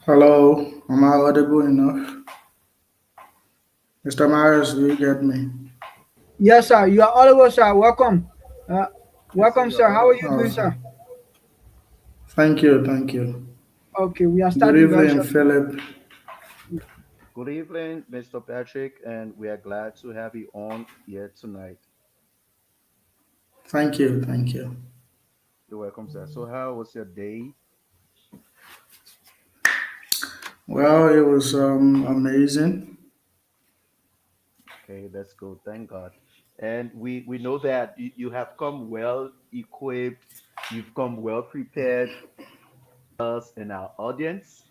Hello, am I audible enough? Mr. Myers, do you get me? Yes, sir. You are audible, sir. Welcome. Uh, Yes, sir, welcome, you're sir. How are audible. you doing, Okay. sir? Thank you, thank you. Okay, we are Good starting very evening, shortly. Philip. Good evening, Mr. Patrick, and we are glad to have you on here tonight. Thank you, thank you. You're welcome, sir. So, how was your day? Well, it was amazing. Okay, that's good. Thank God. And we know that you have come well equipped, you've come well prepared, us and our audience,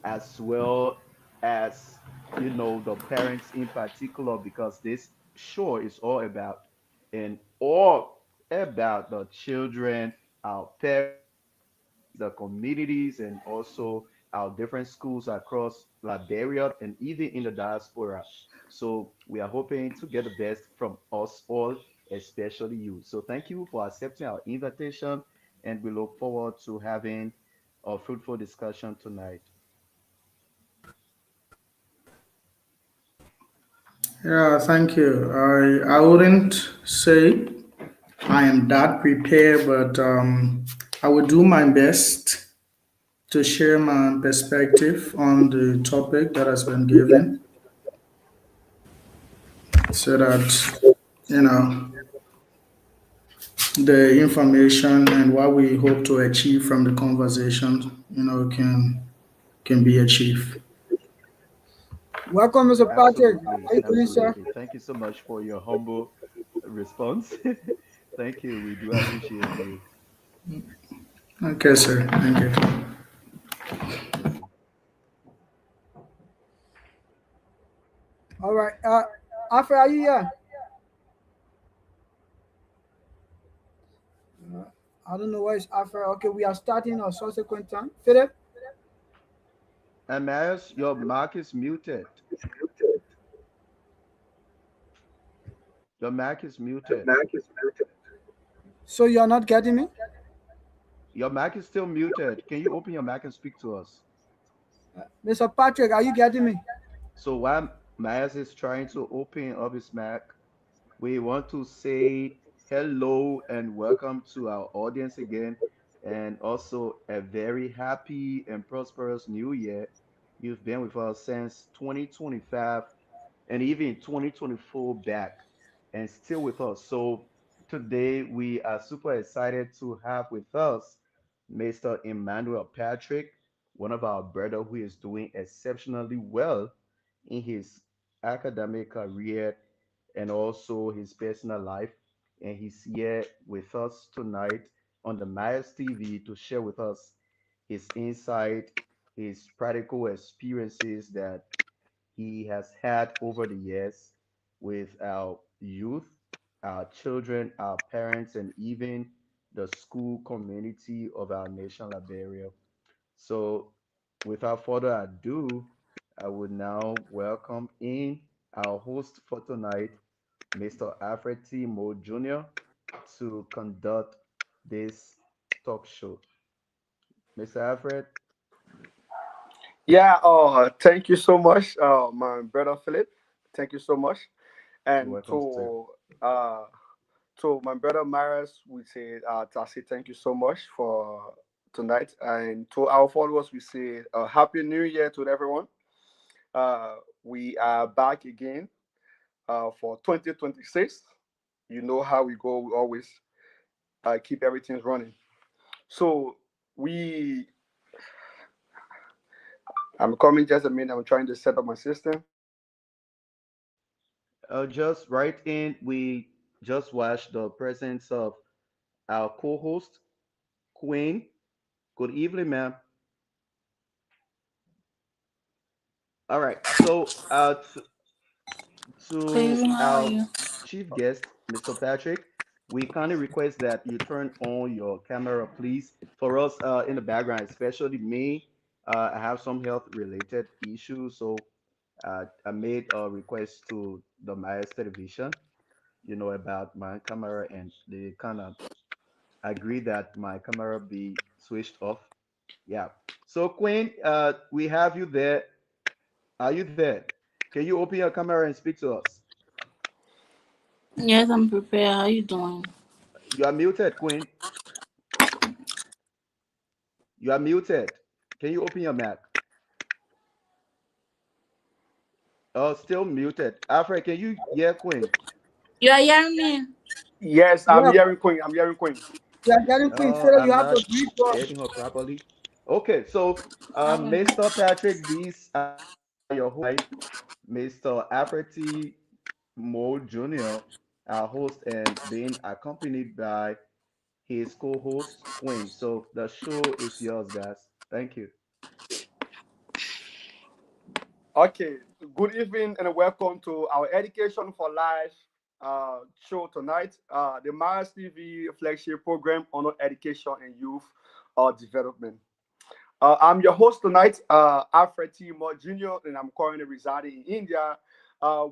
as well as the parents in particular, because this show is all about and all about the children, our parents, the communities, and also our different schools across Liberia and even in the diaspora. So we are hoping to get the best from us all, especially you. So thank you for accepting our invitation, and we look forward to having a fruitful discussion tonight. Yeah, thank you. I wouldn't say I am that prepared, but I will do my best to share my perspective on the topic that has been given so that, you know, the information and what we hope to achieve from the conversation, can be achieved. Welcome, Mr. Patrick. Absolutely, How you doing, sir? absolutely. Thank you so much for your humble response. Thank you. We do appreciate you. Okay, sir. Thank you. Yes, sir. All right. Alfred, are you here? Uh, I don't know where is Alfred. Okay, we are starting a subsequent time. Philip. And Marius, your mic is muted. Your mic is muted. So you are not getting me? Your mic is still muted. Can you open your mic and speak to us? Mr. Patrick, are you getting me? So while Marius is trying to open up his mic, we want to say hello and welcome to our audience again, and also a very happy and prosperous new year. You've been with us since 2025 and even 2024 back, and still with us. So today we are super excited to have with us Mr. Emmanuel Patrick, one of our brother who is doing exceptionally well in his academic career and also his personal life. And he's here with us tonight on the Myers TV to share with us his insight, his practical experiences that he has had over the years with our youth, our children, our parents, and even the school community of our nation, Liberia. So, without further ado, I would now welcome in our host for tonight, Mr. Alfred T. Mo Jr., to conduct this talk show. Mr. Alfred, Yeah, thank you so much, my brother Philip. Thank you so much. you're And welcome, sir. to my brother Maris, we say Tasi, thank you so much for tonight. And to our followers, we say Happy New Year to everyone. Uh, we are back again for 2026. You know how we go. We always keep everything running. So we, I'm coming just a minute. I'm trying to set up my system. Just right in, we just watched the presence of our co-host, Queen. Good evening, ma'am. All right, so Good to evening, how are our you? chief guest, Mr. Patrick, we kindly request that you turn on your camera, please. For us in the background, especially me, I have some health related issues, so I made a request to the Myers Television, about my camera, and they kind of agreed that my camera be switched off. Yeah. So Queen, we have you there. Are you there? Can you open your camera and speak to us? Yes, I'm prepared. How you doing? You are muted, Queen. You are muted. Can you open your mic? Oh, still muted. Alfred, can you hear Queen? You are hearing me? Yes, I'm Yeah, hearing Queen. I'm hearing Queen. we are getting Queen. Oh, Philip, you I'm have to not greet us. hearing her properly. Okay, so Okay. Mr. Patrick, these are your hosts tonight. Mr. Alfred T. Mo Jr., our host, and being accompanied by his co-host Queen. So the show is yours, guys. Thank you. Okay, good evening and welcome to our Education for Life show tonight. The Mars TV flagship program on education and youth development. I'm your host tonight, Alfred T. Mott Jr., and I'm currently residing in India.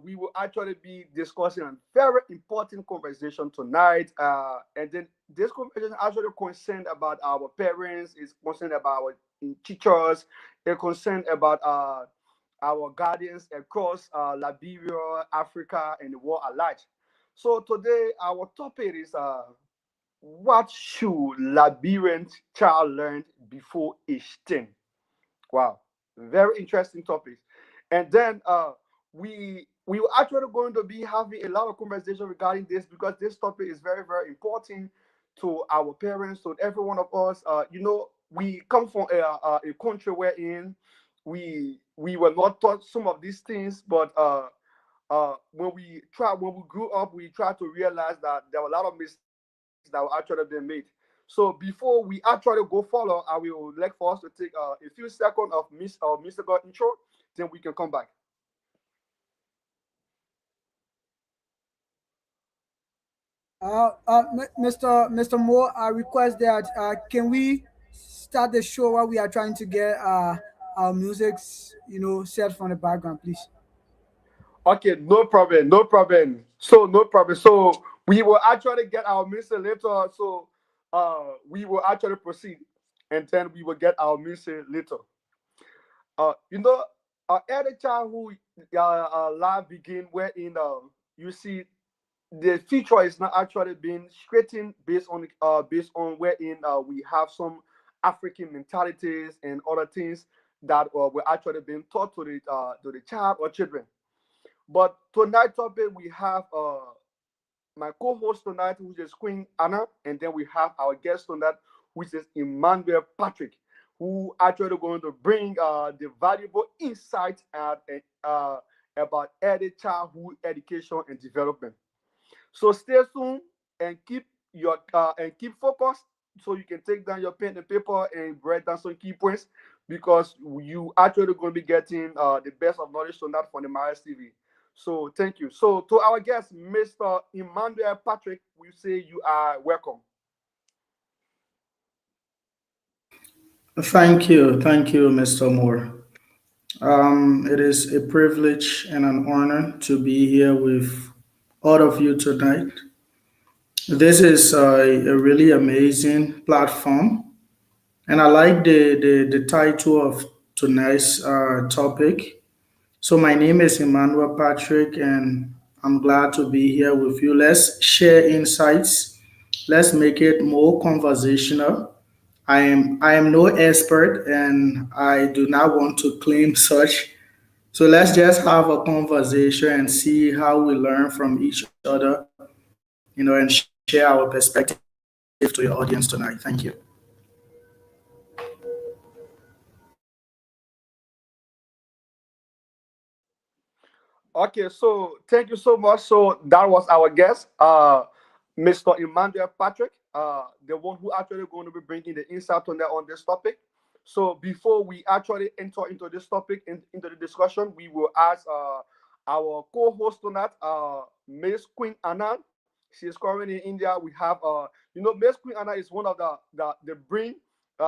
We will actually be discussing a very important conversation tonight. And then this conversation actually concerned about our parents, is concerned about our teachers, it's concerned about our guardians across Liberia, Africa, and the world at large. So today, our topic is what should Liberian child learn before age 10? Wow, very interesting topic. And then we were actually going to be having a lot of conversation regarding this because this topic is very very important to our parents, to every one of us. We come from a country wherein we were not taught some of these things, but when we grew up, we tried to realize that there were a lot of mistakes that were actually being made. So before we actually go follow, I will like for us to take a few seconds of Mr. God intro, then we can come back. Mr. Moore, I request that can we start the show while we are trying to get our music's set from the background, please. Okay, no problem, no problem. So no problem. So we will actually get our minister later. So we will actually proceed, and then we will get our minister later. You know, early childhood life begin wherein you see the future is not actually being straightened based on wherein we have some African mentalities and other things that were actually being taught to the child or children. But tonight topic we have my co-host tonight, which is Queen Anna, and then we have our guest tonight, which is Emmanuel Patrick, who actually going to bring the valuable insights about early childhood education and development. So stay tuned and keep focused so you can take down your pen and paper and write down some key points because you actually going to be getting the best of knowledge tonight from the Maris TV. So thank you. So to our guest, Mr. Emmanuel Patrick, we say you are welcome. Thank you, Mr. Moore. It is a privilege and an honor to be here with all of you tonight. This is a really amazing platform, and I like the title of tonight's topic. So, my name is Emmanuel Patrick, and I'm glad to be here with you. Let's share insights, let's make it more conversational. I am no expert, and I do not want to claim such. So let's just have a conversation and see how we learn from each other, and share our perspective to your audience tonight. Thank you. Okay, so thank you so much. So that was our guest, Mr. Emmanuel Patrick, the one who actually going to be bringing the insight on this topic. So before we actually enter into this topic into the discussion, we will ask our co-host tonight, Miss Queen Anna. She is currently in India. We have Miss Queen Anna is one of the brain when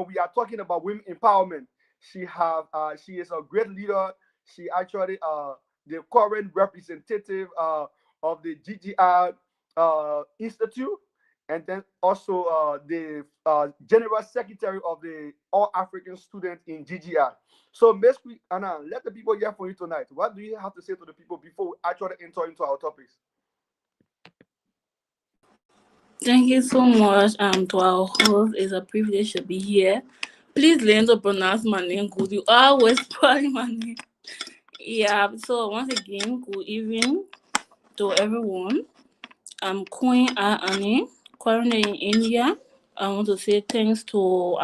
we are talking about women empowerment. She is a great leader. She actually the current representative of the GGR Institute, and then also the General Secretary of the All African Student in GGI. So, Miss Anna, let the people hear from you tonight. What do you have to say to the people before we actually enter into our topics? Thank you so much to our host. It's a privilege to be here. Please learn to pronounce my name good. You always spell my name. Yeah, so once again, good evening to everyone. I'm Queen Annie, currently in India. I want to say thanks to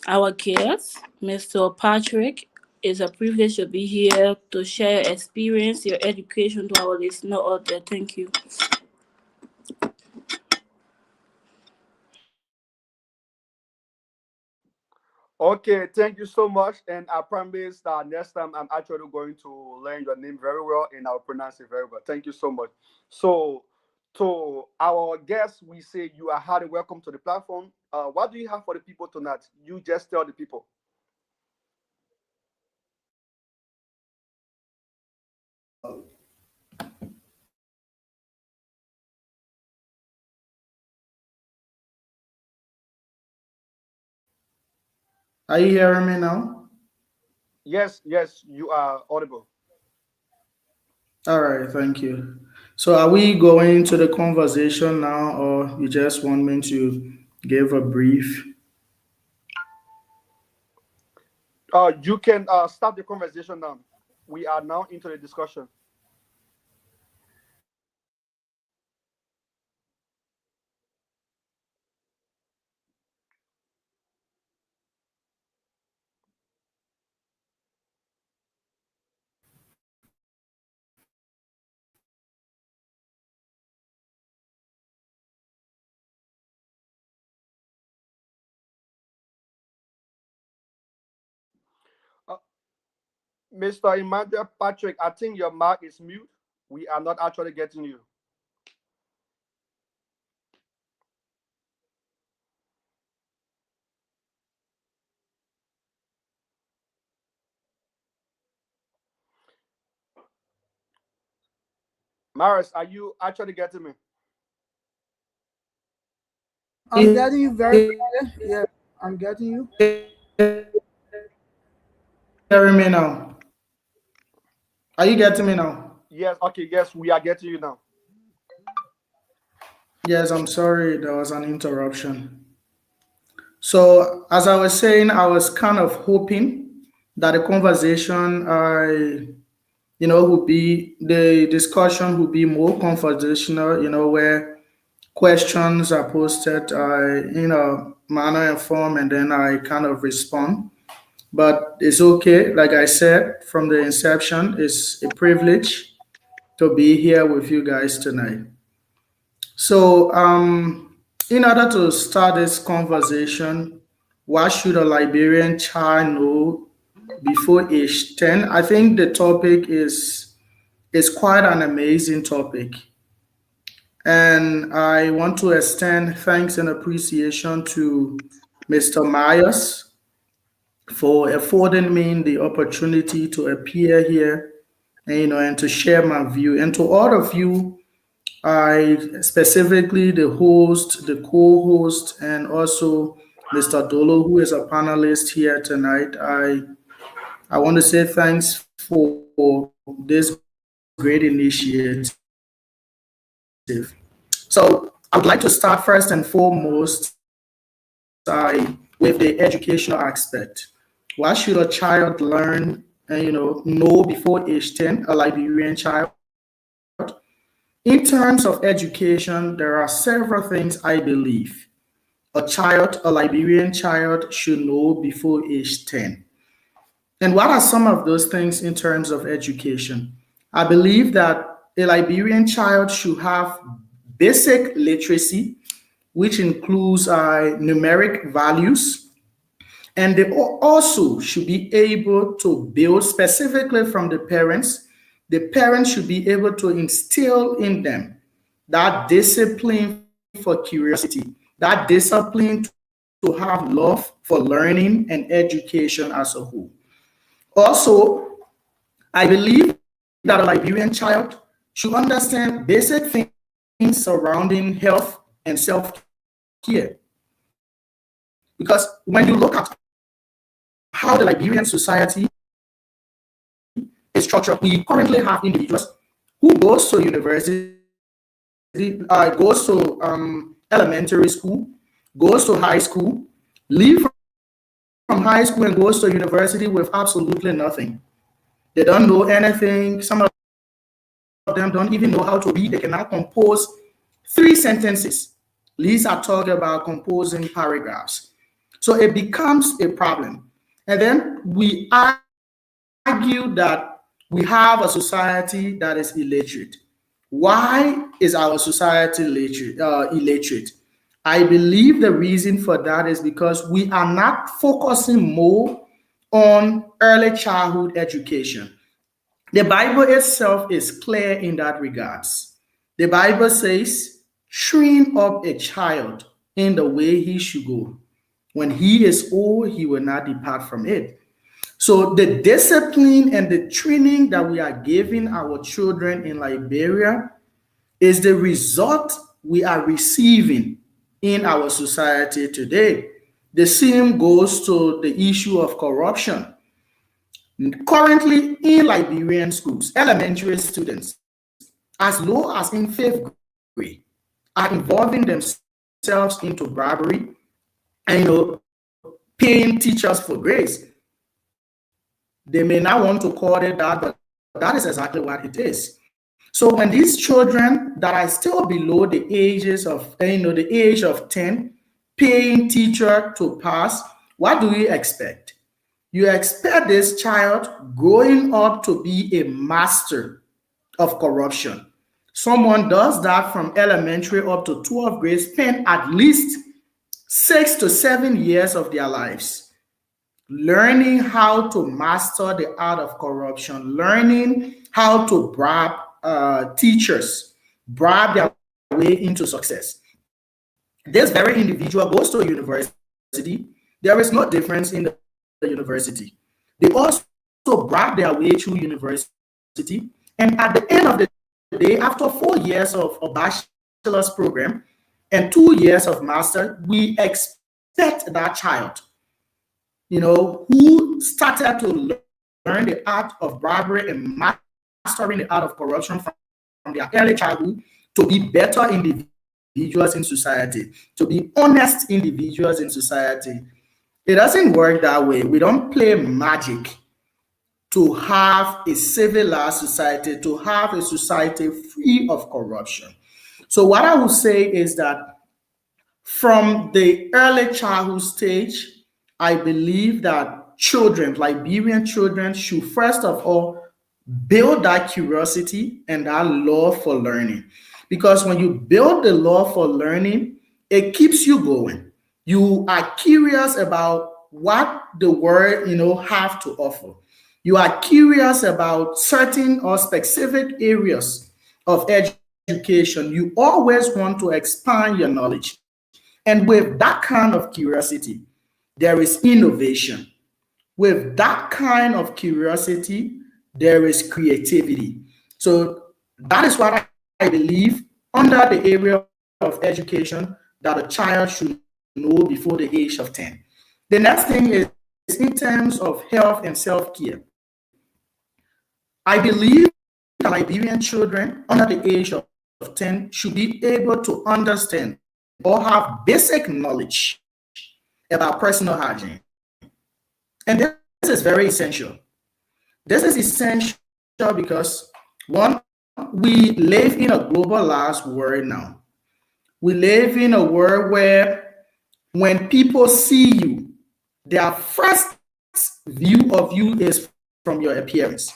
our guest, Mr. Patrick. It's a privilege to be here to share your experience, your education to our listener out there. Thank you. Okay, thank you so much. And I promise that next time I'm actually going to learn your name very well and I'll pronounce it very well. Thank you so much. So, to our guests, we say you are highly welcome to the platform. What do you have for the people tonight? You just tell the people. Are you hearing me now? Yes, yes, you are audible. All right, thank you. So are we going to the conversation now, or you just want me to give a brief? You can start the conversation now. We are now into the discussion. Uh, Mr. Emmanuel Patrick, I think your mic is mute. We are not actually getting you. Maris, are you actually getting me? I'm getting you very clear. Yeah, I'm getting you. Hearing me now? Are you getting me now? Yes, okay, yes, we are getting you now. Yes, I'm sorry, there was an interruption. So, as I was saying, I was kind of hoping that the conversation, would be the discussion would be more conversational, where questions are posted, manner and form, and then I kind of respond. But it's okay. Like I said from the inception, it's a privilege to be here with you guys tonight. So, in order to start this conversation, what should a Liberian child know before age 10? I think the topic is quite an amazing topic. And I want to extend thanks and appreciation to Mr. Myers for affording me the opportunity to appear here and, and to share my view. And to all of you, I specifically the host, the co-host, and also Mr. Dolo, who is a panelist here tonight. I want to say thanks for this great initiative. So I would like to start first and foremost with the educational aspect. What should a child learn and know before age 10, a Liberian child? In terms of education, there are several things I believe a Liberian child should know before age 10. And what are some of those things in terms of education? I believe that a Liberian child should have basic literacy, which includes numeric values, and they also should be able to build specifically from the parents. The parents should be able to instill in them that discipline for curiosity, that discipline to have love for learning and education as a whole. Also, I believe that a Liberian child should understand basic things surrounding health, and self-care. Because when you look at how the Liberian society is structured, we currently have individuals who goes to university, goes to elementary school, goes to high school, leave from high school and goes to university with absolutely nothing. They don't know anything. Some of them don't even know how to read. They cannot compose 3 sentences. These are talking about composing paragraphs. So it becomes a problem. And then we argue that we have a society that is illiterate. Why is our society illiterate? I believe the reason for that is because we are not focusing more on early childhood education. The Bible itself is clear in that regards. The Bible says, train up a child in the way he should go. When he is old, he will not depart from it. So the discipline and the training that we are giving our children in Liberia is the result we are receiving in our society today. The same goes to the issue of corruption. Currently in Liberian schools, elementary students, as low as in 5th grade, are involving themselves into bribery and paying teachers for grades. They may not want to call it that, but that is exactly what it is. So when these children that are still below the ages of the age of 10 paying teacher to pass, what do you expect? You expect this child growing up to be a master of corruption. Someone does that from elementary up to 12th grade, spend at least 6 to 7 years of their lives learning how to master the art of corruption, learning how to bribe teachers, bribe their way into success. This very individual goes to a university. There is no difference in the university. They also bribe their way through university. And at the end of the day, after 4 years of a bachelor's program and 2 years of master, we expect that child, who started to learn the art of bribery and mastering the art of corruption from their early childhood, to be better individuals in society, to be honest individuals in society. It doesn't work that way. We don't play magic to have a civilized society, to have a society free of corruption. So what I would say is that from the early childhood stage, I believe that children, Liberian children, should first of all build that curiosity and that love for learning. Because when you build the love for learning, it keeps you going. You are curious about what the world, have to offer. You are curious about certain or specific areas of education. You always want to expand your knowledge. And with that kind of curiosity, there is innovation. With that kind of curiosity, there is creativity. So that is what I believe under the area of education that a child should know before the age of 10. The next thing is in terms of health and self-care. I believe that Liberian children under the age of 10 should be able to understand or have basic knowledge about personal hygiene. And this is very essential. This is essential because, one, we live in a globalized world now. We live in a world where when people see you, their first view of you is from your appearance.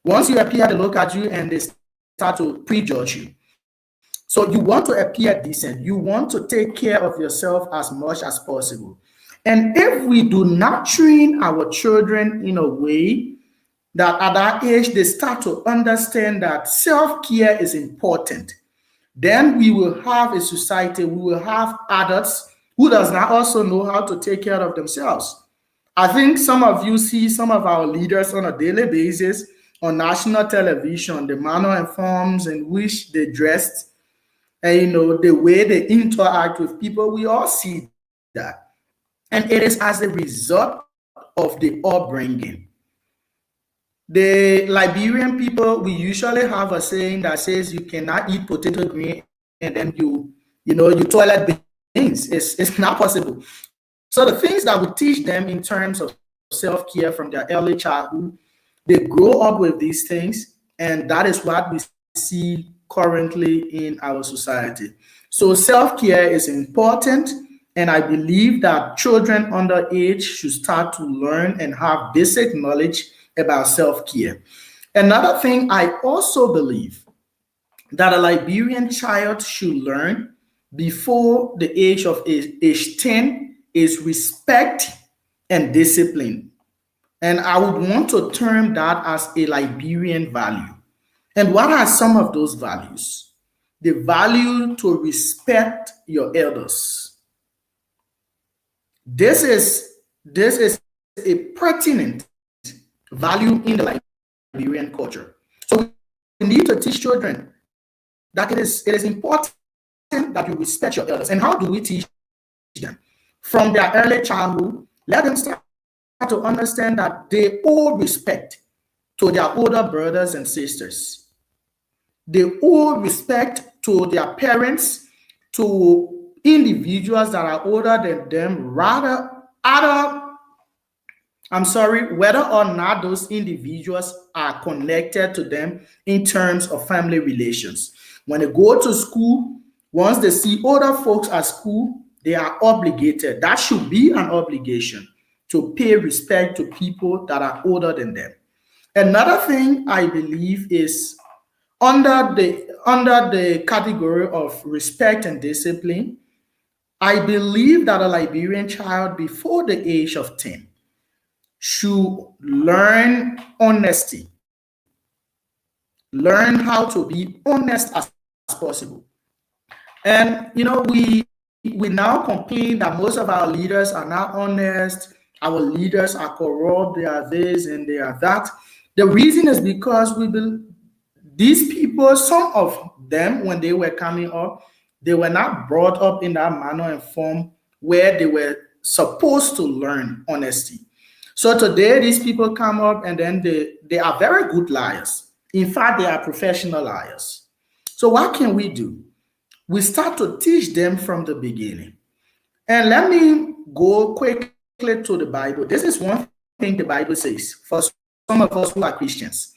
Once you appear, they look at you and they start to prejudge you. So you want to appear decent. You want to take care of yourself as much as possible. And if we do not train our children in a way that at that age they start to understand that self-care is important, then we will have a society, we will have adults who does not also know how to take care of themselves. I think some of you see some of our leaders on a daily basis on national television, the manner and forms in which they dressed. and the way they interact with people, we all see that. And it is as a result of the upbringing. The Liberian people, we usually have a saying that says you cannot eat potato green and then you toilet beans. It's not possible. So the things that we teach them in terms of self-care from their early childhood, they grow up with these things, and that is what we see currently in our society. So self-care is important, and I believe that children under age should start to learn and have basic knowledge about self-care. Another thing I also believe that a Liberian child should learn before the age of age 10 is respect and discipline. And I would want to term that as a Liberian value. And what are some of those values? The value to respect your elders. This is a pertinent value in the Liberian culture. So we need to teach children that it is important that you respect your elders. And how do we teach them? From their early childhood, let them start to understand that they owe respect to their older brothers and sisters. They owe respect to their parents, to individuals that are older than them, whether or not those individuals are connected to them in terms of family relations. When they go to school, once they see older folks at school, they are obligated. That should be an obligation to pay respect to people that are older than them. Another thing I believe is under the category of respect and discipline, I believe that a Liberian child before the age of 10 should learn honesty, learn how to be honest as possible. And we now complain that most of our leaders are not honest, our leaders are corrupt, they are this and they are that. The reason is because these people, some of them, when they were coming up, they were not brought up in that manner and form where they were supposed to learn honesty. So today, these people come up and then they are very good liars. In fact, they are professional liars. So what can we do? We start to teach them from the beginning. And let me go quickly to the Bible. This is one thing the Bible says for some of us who are Christians.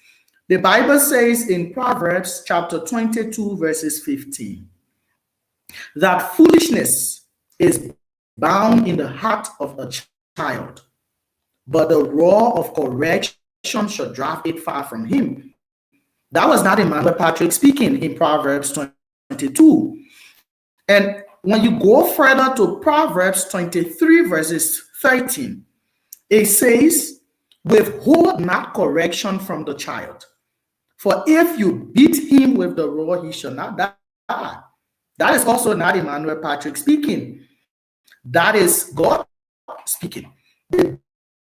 The Bible says in Proverbs chapter 22, verses 15, that foolishness is bound in the heart of a child, but the roar of correction shall drive it far from him. That was not Emmanuel Patrick speaking in Proverbs 22. And when you go further to Proverbs 23, verses 13, it says, withhold not correction from the child, for if you beat him with the rod, he shall not die. That is also not Emmanuel Patrick speaking. That is God speaking. The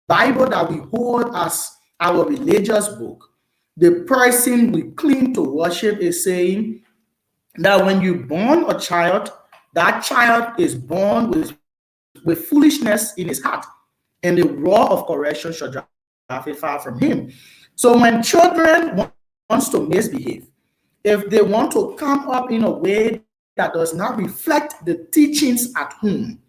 Bible that we hold as our religious book, the person we claim to worship is saying that when you born a child, that child is born with foolishness in his heart, and the roar of correction shall drive it far from him. So when children wants to misbehave, if they want to come up in a way that does not reflect the teachings at home,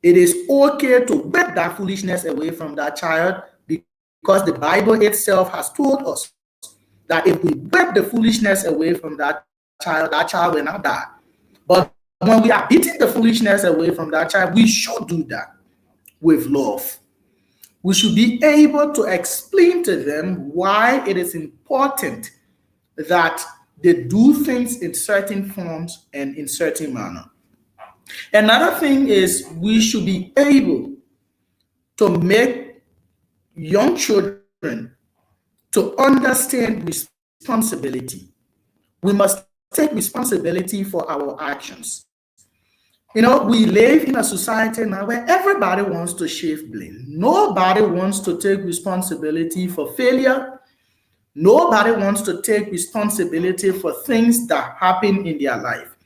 it is okay to whip that foolishness away from that child, because the Bible itself has told us that if we whip the foolishness away from that child will not die. But when we are beating the foolishness away from that child, we should do that with love. We should be able to explain to them why it is important that they do things in certain forms and in certain manner. Another thing is we should be able to make young children to understand responsibility. We must take responsibility for our actions. We live in a society now where everybody wants to shift blame. Nobody wants to take responsibility for failure. Nobody wants to take responsibility for things that happen in their life.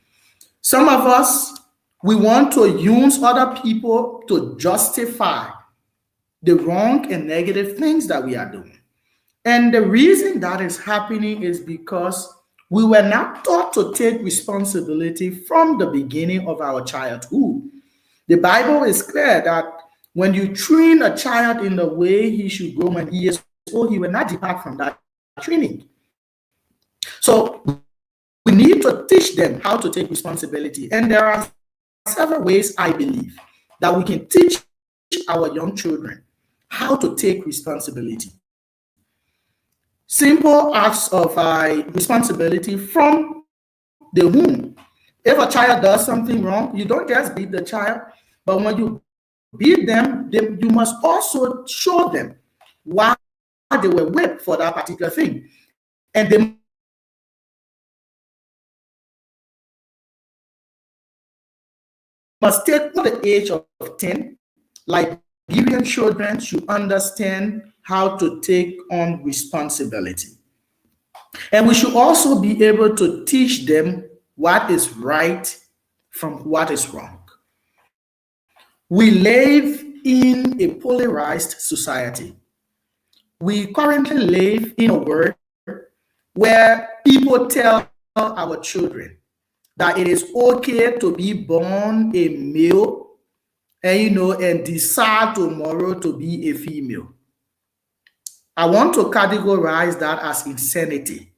Some of us, we want to use other people to justify the wrong and negative things that we are doing. And the reason that is happening is because we were not taught to take responsibility from the beginning of our childhood. The Bible is clear that when you train a child in the way he should go when he is old, he will not depart from that training. So we need to teach them how to take responsibility. And there are several ways, I believe, that we can teach our young children how to take responsibility. Simple acts of responsibility from the womb. If a child does something wrong, you don't just beat the child, but when you beat them, you must also show them why they were whipped for that particular thing. And they must take to the age of 10, Liberian children should understand how to take on responsibility. And we should also be able to teach them what is right from what is wrong. We live in a polarized society. We currently live in a world where people tell our children that it is okay to be born a male and decide tomorrow to be a female. I want to categorize that as insanity.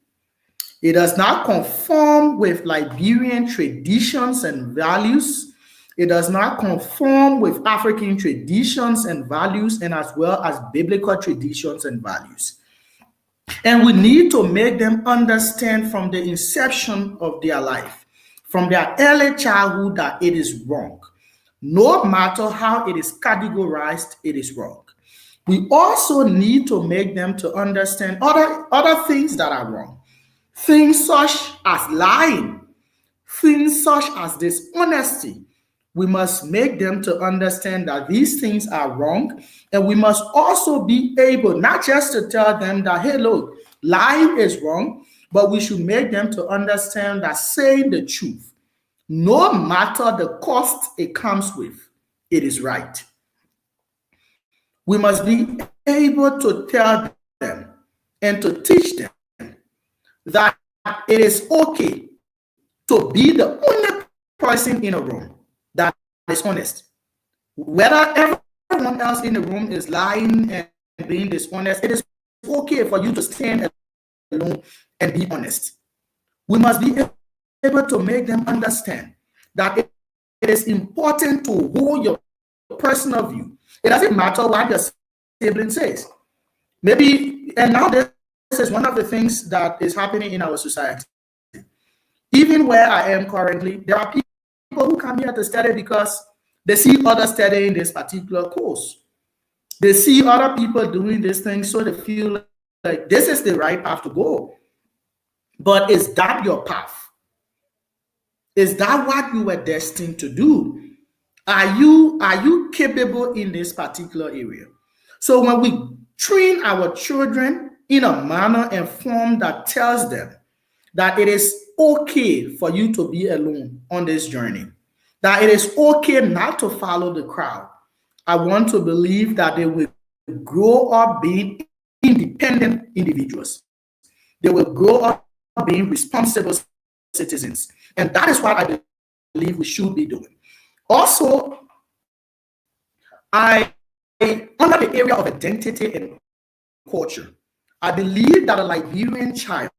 It does not conform with Liberian traditions and values. It does not conform with African traditions and values, and as well as biblical traditions and values. And we need to make them understand from the inception of their life, from their early childhood, that it is wrong. No matter how it is categorized, it is wrong. We also need to make them to understand other things that are wrong. Things such as lying, things such as dishonesty. We must make them to understand that these things are wrong. And we must also be able not just to tell them that, hey, look, lying is wrong, but we should make them to understand that saying the truth, no matter the cost it comes with, it is right. We must be able to tell them and to teach them that it is okay to be the only person in a room that is honest. Whether everyone else in the room is lying and being dishonest, it is okay for you to stand alone and be honest. We must be able to make them understand that it is important to hold your personal view. It doesn't matter what your sibling says. Maybe, and now this is one of the things that is happening in our society. Even where I am currently, there are people who come here to study because they see others studying this particular course. They see other people doing this thing, so they feel like this is the right path to go. But is that your path? Is that what you were destined to do? Are you capable in this particular area? So when we train our children in a manner and form that tells them that it is okay for you to be alone on this journey, that it is okay not to follow the crowd, I want to believe that they will grow up being independent individuals. They will grow up being responsible citizens. And that is what I believe we should be doing. Also, under the area of identity and culture, I believe that a Liberian child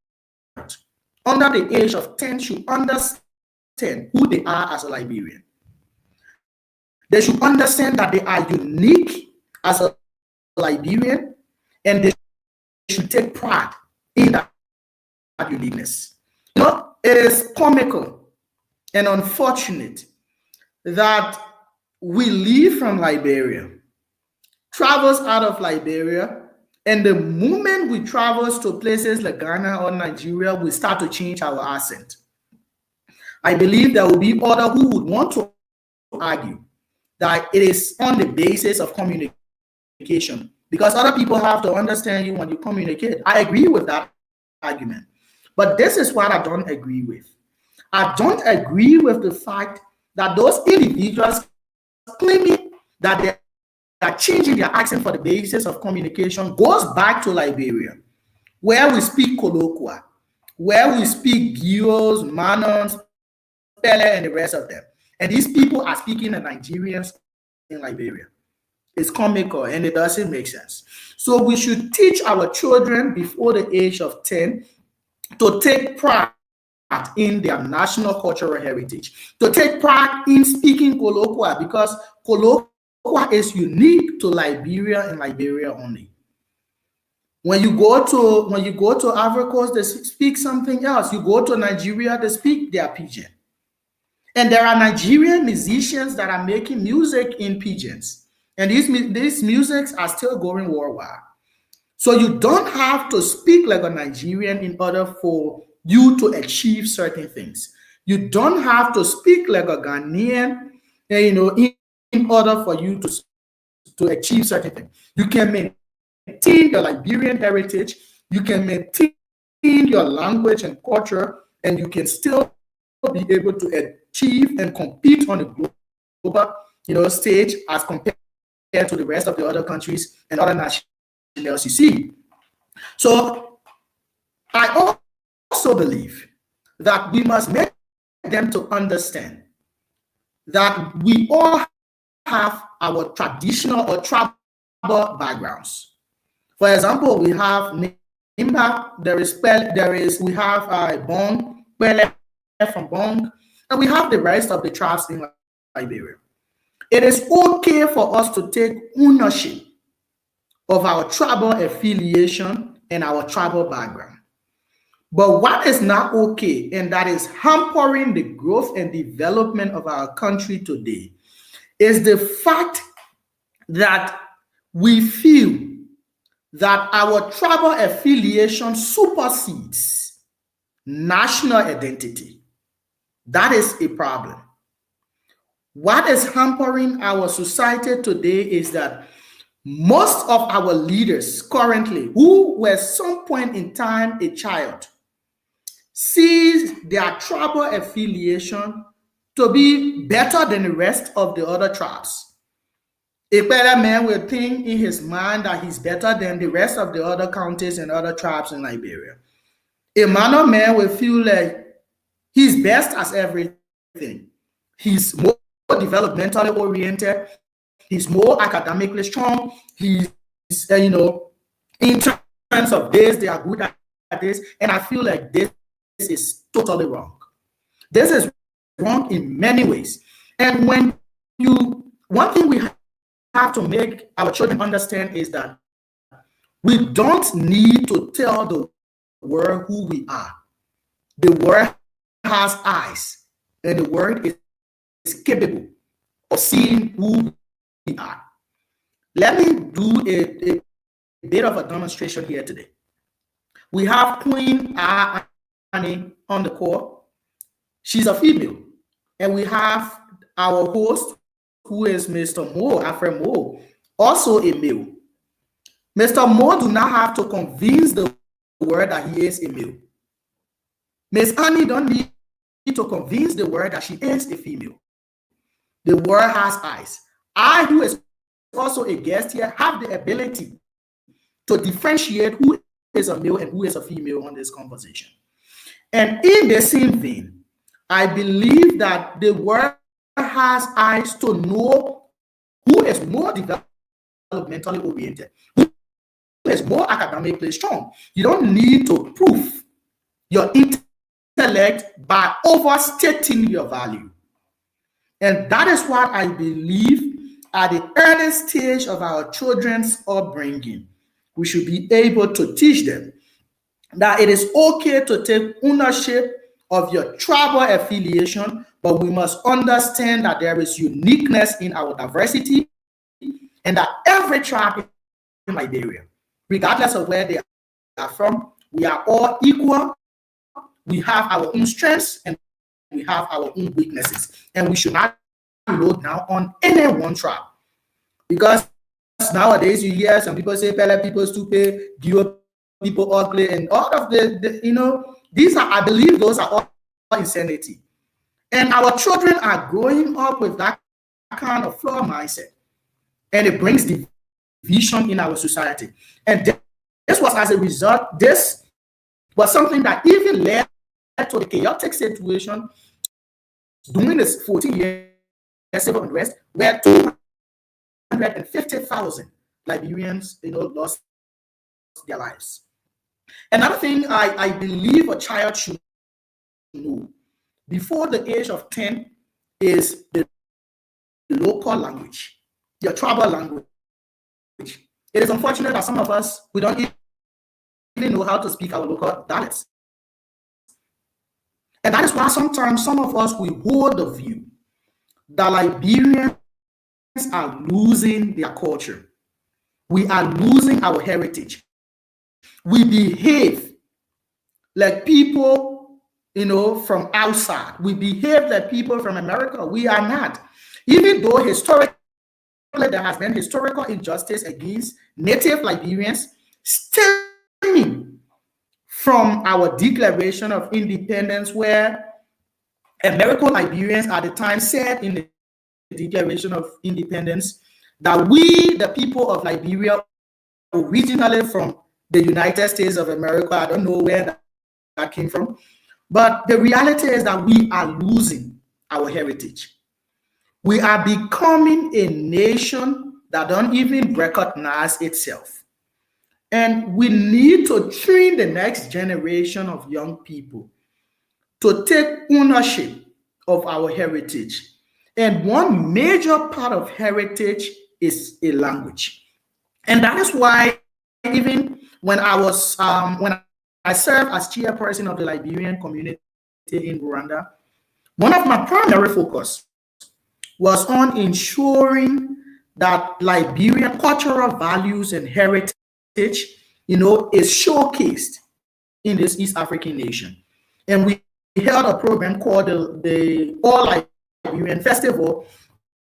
under the age of 10 should understand who they are as a Liberian. They should understand that they are unique as a Liberian, and they should take pride in that uniqueness. It is comical and unfortunate that we leave from Liberia, travels out of Liberia, and the moment we travel to places like Ghana or Nigeria, we start to change our accent. I believe there will be others who would want to argue that it is on the basis of communication, because other people have to understand you when you communicate. I agree with that argument. But this is what I don't agree with. I don't agree with the fact that those individuals claiming that they are changing their accent for the basis of communication goes back to Liberia, where we speak colloquial, where we speak guilds, manons, pele, and the rest of them. And these people are speaking the Nigerians in Liberia. It's comical and it doesn't make sense. So we should teach our children before the age of 10 to take pride in their national cultural heritage, to take pride in speaking colloquial, because colloquial is unique to Liberia and Liberia only. When you go to Ivory Coast, they speak something else. You go to Nigeria, they speak their pidgin. And there are Nigerian musicians that are making music in pidgins. And these musics are still going worldwide. So you don't have to speak like a Nigerian in order for you to achieve certain things. You don't have to speak like a Ghanaian, in order for you to achieve certain things. You can maintain your Liberian heritage, you can maintain your language and culture, and you can still be able to achieve and compete on the global, stage as compared to the rest of the other countries and other nationals you see. So I also believe that we must make them to understand that we all have our traditional or tribal backgrounds. For example, we have Nimba, we have Bong, Pele from Bong, and we have the rest of the tribes in Liberia. It is okay for us to take ownership of our tribal affiliation and our tribal background. But what is not okay, and that is hampering the growth and development of our country today, is the fact that we feel that our tribal affiliation supersedes national identity. That is a problem. What is hampering our society today is that most of our leaders currently, who were at some point in time a child, sees their tribal affiliation to be better than the rest of the other tribes. A better man will think in his mind that he's better than the rest of the other counties and other tribes in Liberia. A manor man will feel like he's best as everything. He's more developmentally oriented. He's more academically strong. He's, in terms of this, they are good at this. And I feel like this is totally wrong. This is wrong in many ways. And one thing we have to make our children understand is that we don't need to tell the world who we are. The world has eyes, and the world is capable of seeing who we are. Let me do a bit of a demonstration here today. We have Queen Annie on the call. She's a female. And we have our host, who is Mr. Mo, Alfred Mo, also a male. Mr. Mo do not have to convince the world that he is a male. Miss Annie don't need to convince the world that she is a female. The world has eyes. I, who is also a guest here, have the ability to differentiate who is a male and who is a female on this conversation. And in the same vein, I believe that the world has eyes to know who is more developmentally oriented, who is more academically strong. You don't need to prove your intellect by overstating your value. And that is what I believe at the early stage of our children's upbringing, we should be able to teach them that it is okay to take ownership of your tribal affiliation, but we must understand that there is uniqueness in our diversity and that every tribe in Liberia, regardless of where they are from, we are all equal. We have our own strengths and we have our own weaknesses, and we should not load down on any one tribe. Because nowadays you hear some people say Pele people stupid, Gio people ugly, and all of these are, I believe those are all insanity. And our children are growing up with that kind of flawed mindset. And it brings division in our society. And this was as a result, this was something that even led to the chaotic situation during this 14-year civil unrest, where 250,000 Liberians, lost their lives. Another thing I believe a child should know before the age of 10 is the local language, your tribal language. It is unfortunate that some of us, we don't even know how to speak our local dialects. And that is why sometimes some of us, we hold the view that Liberians are losing their culture. We are losing our heritage. We behave like people, from outside. We behave like people from America. We are not. Even though historically there has been historical injustice against native Liberians, stemming from our Declaration of Independence, where American Liberians at the time said in the Declaration of Independence that we, the people of Liberia, originally from the United States of America. I don't know where that came from, but the reality is that we are losing our heritage. We are becoming a nation that don't even recognize itself. And we need to train the next generation of young people to take ownership of our heritage. And one major part of heritage is a language. And that is why even when I served as chairperson of the Liberian community in Rwanda, one of my primary focus was on ensuring that Liberian cultural values and heritage, is showcased in this East African nation. And we held a program called the All Liberian Festival,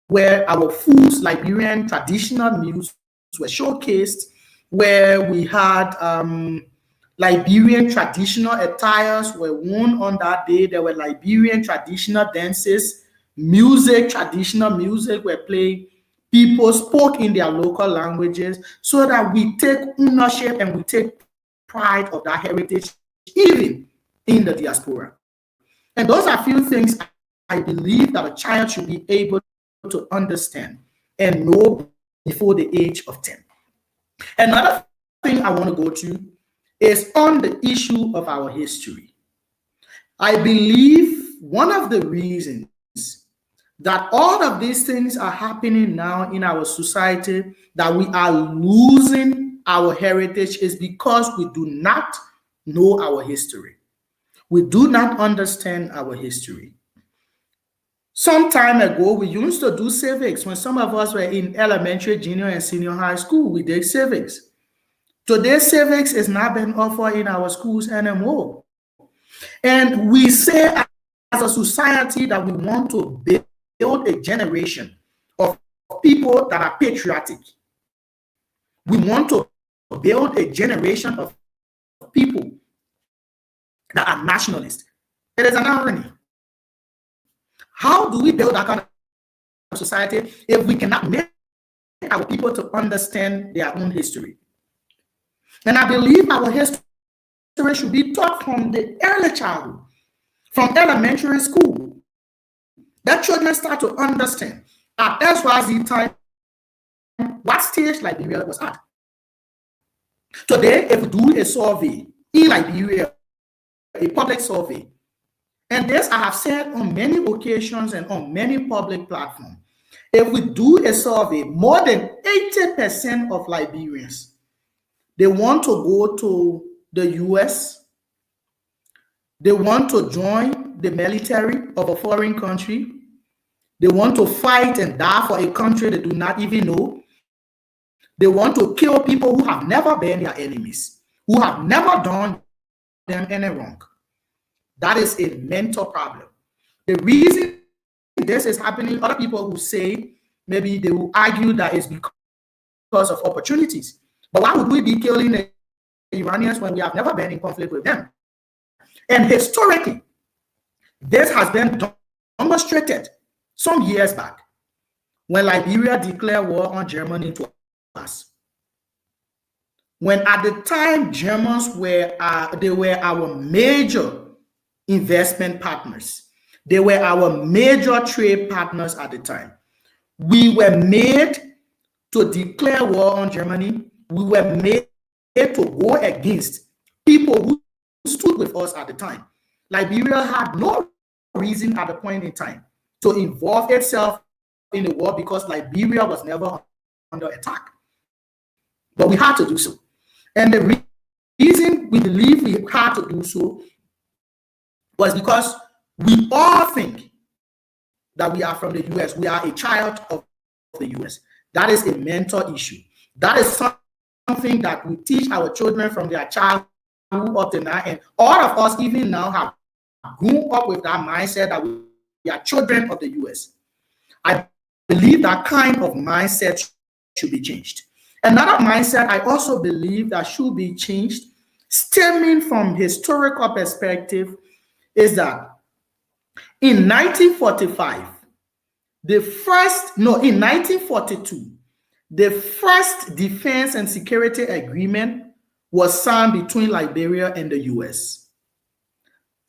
where our foods, Liberian traditional meals were showcased, where we had Liberian traditional attires were worn on that day. There were Liberian traditional dances, traditional music were played. People spoke in their local languages, so that we take ownership and we take pride of that heritage, even in the diaspora. And those are a few things I believe that a child should be able to understand and know before the age of 10. Another thing I want to go to is on the issue of our history. I believe one of the reasons that all of these things are happening now in our society, that we are losing our heritage, is because we do not know our history. We do not understand our history. Some time ago, we used to do civics. When some of us were in elementary, junior, and senior high school, we did civics. Today, civics is not being offered in our schools anymore. And we say as a society that we want to build a generation of people that are patriotic. We want to build a generation of people that are nationalists. It is an irony. How do we build that kind of society if we cannot make our people to understand their own history? And I believe our history should be taught from the early childhood, from elementary school. That children start to understand at XYZ time what stage Liberia was at. Today, if we do a survey in Liberia, a public survey, and this I have said on many occasions and on many public platforms, if we do a survey, more than 80% of Liberians, they want to go to the US, they want to join the military of a foreign country, they want to fight and die for a country they do not even know, they want to kill people who have never been their enemies, who have never done them any wrong. That is a mental problem. The reason this is happening, other people who say, maybe they will argue that it's because of opportunities. But why would we be killing the Iranians when we have never been in conflict with them? And historically, This has been demonstrated some years back when Liberia declared war on Germany to us. When at the time Germans were our major investment partners. They were our major trade partners at the time. We were made to declare war on Germany. We were made to go against people who stood with us at the time. Liberia had no reason at the point in time to involve itself in the war because Liberia was never under attack. But we had to do so. And the reason we believe we had to do so was because we all think that we are from the US. We are a child of the US. That is a mental issue. That is something that we teach our children from their childhood up to now. And all of us, even now, have grown up with that mindset that we are children of the US. I believe that kind of mindset should be changed. Another mindset I also believe that should be changed, stemming from historical perspective, is that in 1945, in 1942, the first defense and security agreement was signed between Liberia and the US.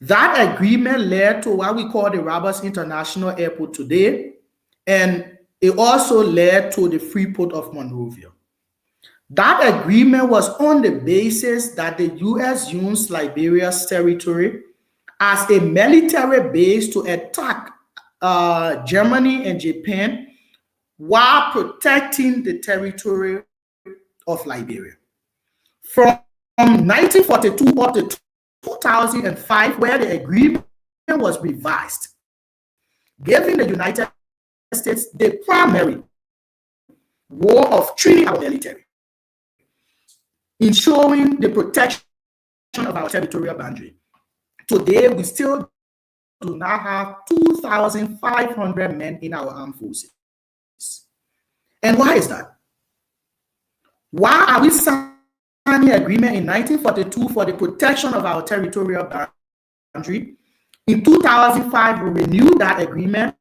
That agreement led to what we call the Roberts International Airport today, and it also led to the Free Port of Monrovia. That agreement was on the basis that the US used Liberia's territory as a military base to attack Germany and Japan while protecting the territory of Liberia. From 1942 up to 2005, where the agreement was revised, giving the United States the primary role of treating our military, ensuring the protection of our territorial boundary. Today, we still do not have 2,500 men in our armed forces. And why is that? Why are we signing an agreement in 1942 for the protection of our territorial boundary? In 2005, we renewed that agreement.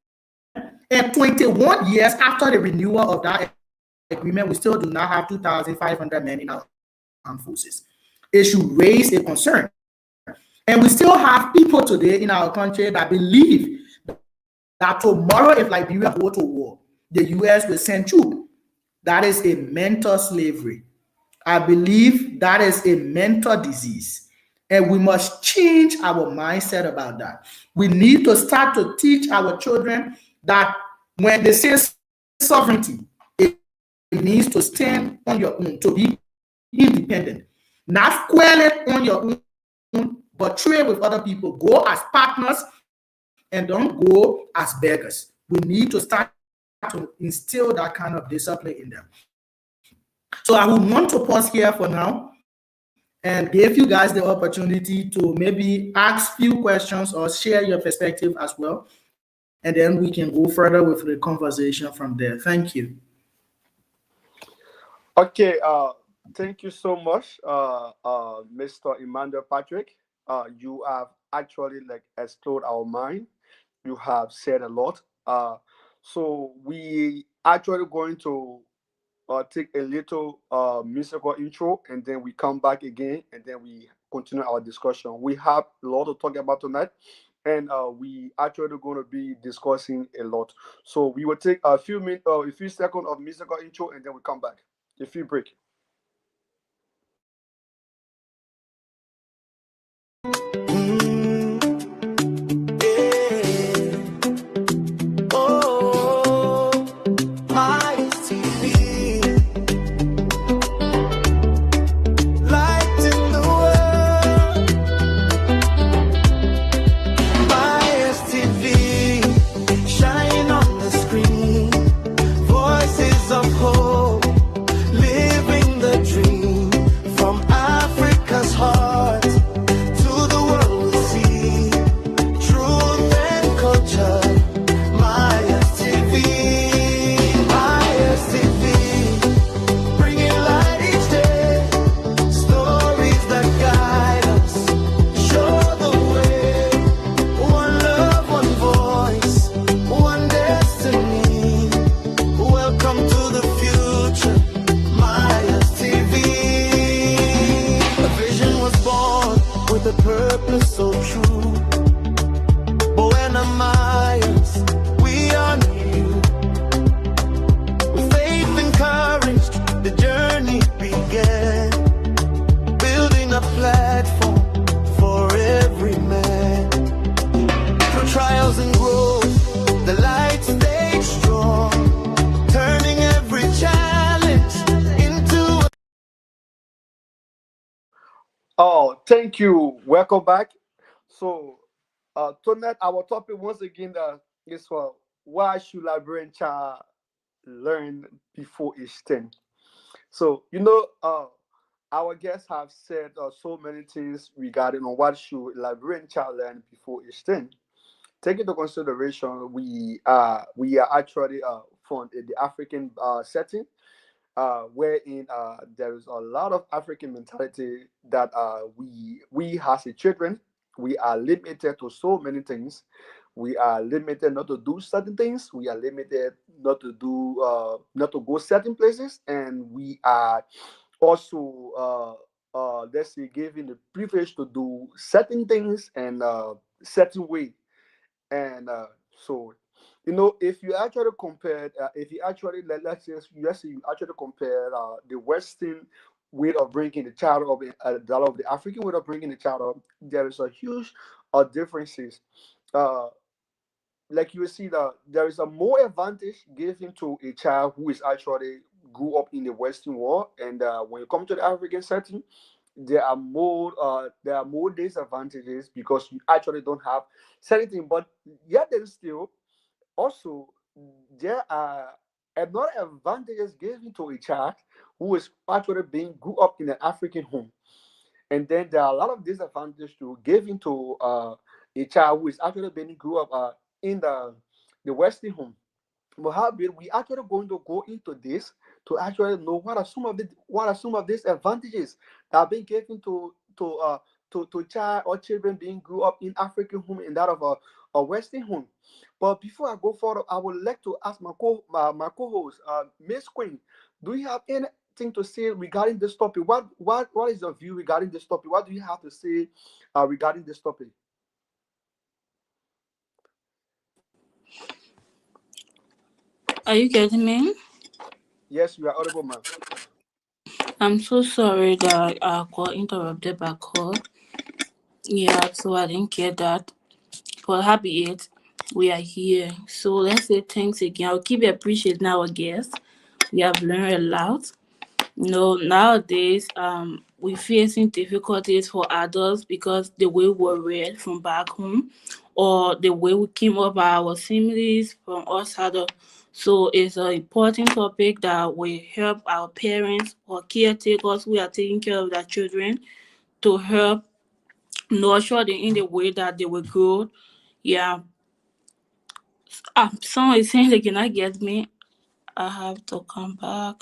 And 21 years after the renewal of that agreement, we still do not have 2,500 men in our armed forces. It should raise a concern. And we still have people today in our country that believe that tomorrow, if Liberia go to war, the US will send troops. That is a mental slavery. I believe that is a mental disease. And we must change our mindset about that. We need to start to teach our children that when they say sovereignty, it means to stand on your own, to be independent, not squarely on your own, but trade with other people. Go as partners and don't go as beggars. We need to start to instill that kind of discipline in them. So I would want to pause here for now and give you guys the opportunity to maybe ask few questions or share your perspective as well. And then we can go further with the conversation from there. Thank you. Okay, thank you so much, Mr. Emmanuel Patrick. You have actually explored our mind. You have said a lot. So we actually going to take a little musical intro, and then we come back again, and then we continue our discussion. We have a lot to talk about tonight, and we actually going to be discussing a lot. So we will take a few minutes, a few seconds of musical intro, and then we come back. A few break. Voices of hope, living Thank you. Welcome back. So, tonight our topic once again is for why should Liberian child learn before age 10? So, our guests have said so many things regarding on what should Liberian child learn before age 10. Take into consideration, we are actually from the African setting, wherein there is a lot of African mentality that we as a children we are limited to so many things. We are limited not to do certain things. We are limited not to go certain places, and we are also let's say given the privilege to do certain things and certain way. And so if you actually compare if you actually let's say you actually compare the western way of bringing the child up that of the African way of bringing the child up, there is a huge differences. uh like you will see that there is a more advantage given to a child who is actually grew up in the western world, and when you come to the African setting, there are more disadvantages because you actually don't have certain thing. But yet then still also there are another advantages given to a child who is actually being grew up in an African home. And then there are a lot of disadvantages to giving to a child who is actually being grew up in the western home. But how be we actually going to go into this to actually know what are some of these advantages that are being given to child or children being grew up in African home and that of a Western home. But before I go further, I would like to ask my co-host, Miss Queen, do you have anything to say regarding this topic? What is your view regarding this topic? What do you have to say regarding this topic? Are you getting me? Yes, you are audible, ma'am. I'm so sorry that I got interrupted by call. Yeah, so I didn't get that. But happy it, we are here. So let's say thanks again. I'll keep appreciating our guests. We have learned a lot. Nowadays, we facing difficulties for adults because the way we're raised from back home, or the way we came up by our families from us adults. So it's an important topic that will help our parents or caretakers who are taking care of their children to help nurture them in the way that they will grow. Yeah. Someone is saying they cannot get me. I have to come back.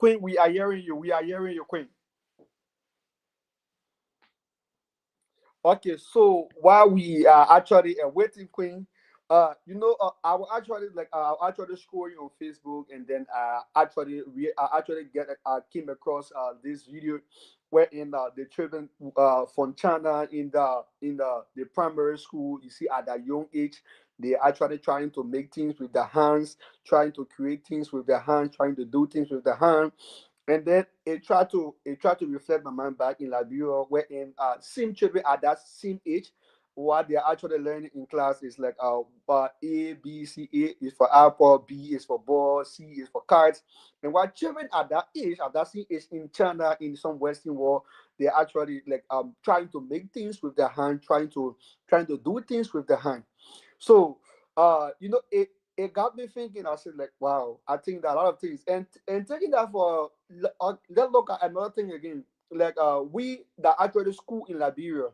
Queen, we are hearing you. We are hearing you, Queen. Okay, so while we are actually waiting, Queen, I will actually I'll actually scroll you on Facebook, and then I actually came across this video wherein the children from China in the primary school, you see at that young age, they're actually trying to make things with their hands, trying to create things with their hands, trying to do things with their hands. And then it tried to reflect my mind back in Liberia, wherein same children at that same age, what they're actually learning in class is like A, B, C. A is for apple, B is for ball, C is for cards. And what children at that age, at that same age in China, in some Western world, they're actually trying to make things with their hand, trying to do things with their hand. So it got me thinking. I said, like, wow, I think that a lot of things, and taking that for let's look at another thing again. Like we that actually school in Liberia,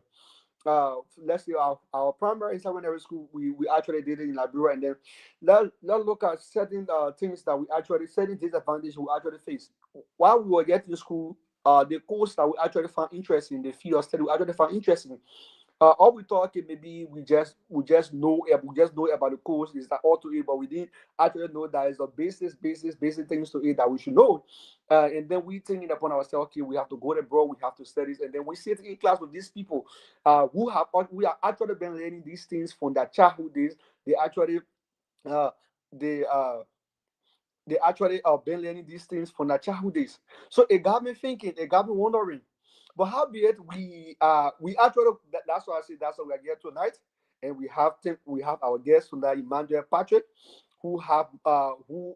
let's say our primary and secondary school, we actually did it in Liberia, and then let's look at certain things that we actually certain disadvantages we actually face while we were getting to school. The course that we actually found interesting, the field of study we actually found interesting. All we thought, okay, maybe we just know about the course is that all to it, but we didn't actually know that is the basic things to it that we should know. And then we thinking upon ourselves, okay, we have to go abroad, we have to study, and then we sit in class with these people we are actually been learning these things from their childhood days. They actually uh, they been learning these things from their childhood days. So it got me thinking, it got me wondering. But how be it we actually that's why I say that's what we are here tonight. And we have our guest tonight, Emmanuel Patrick, who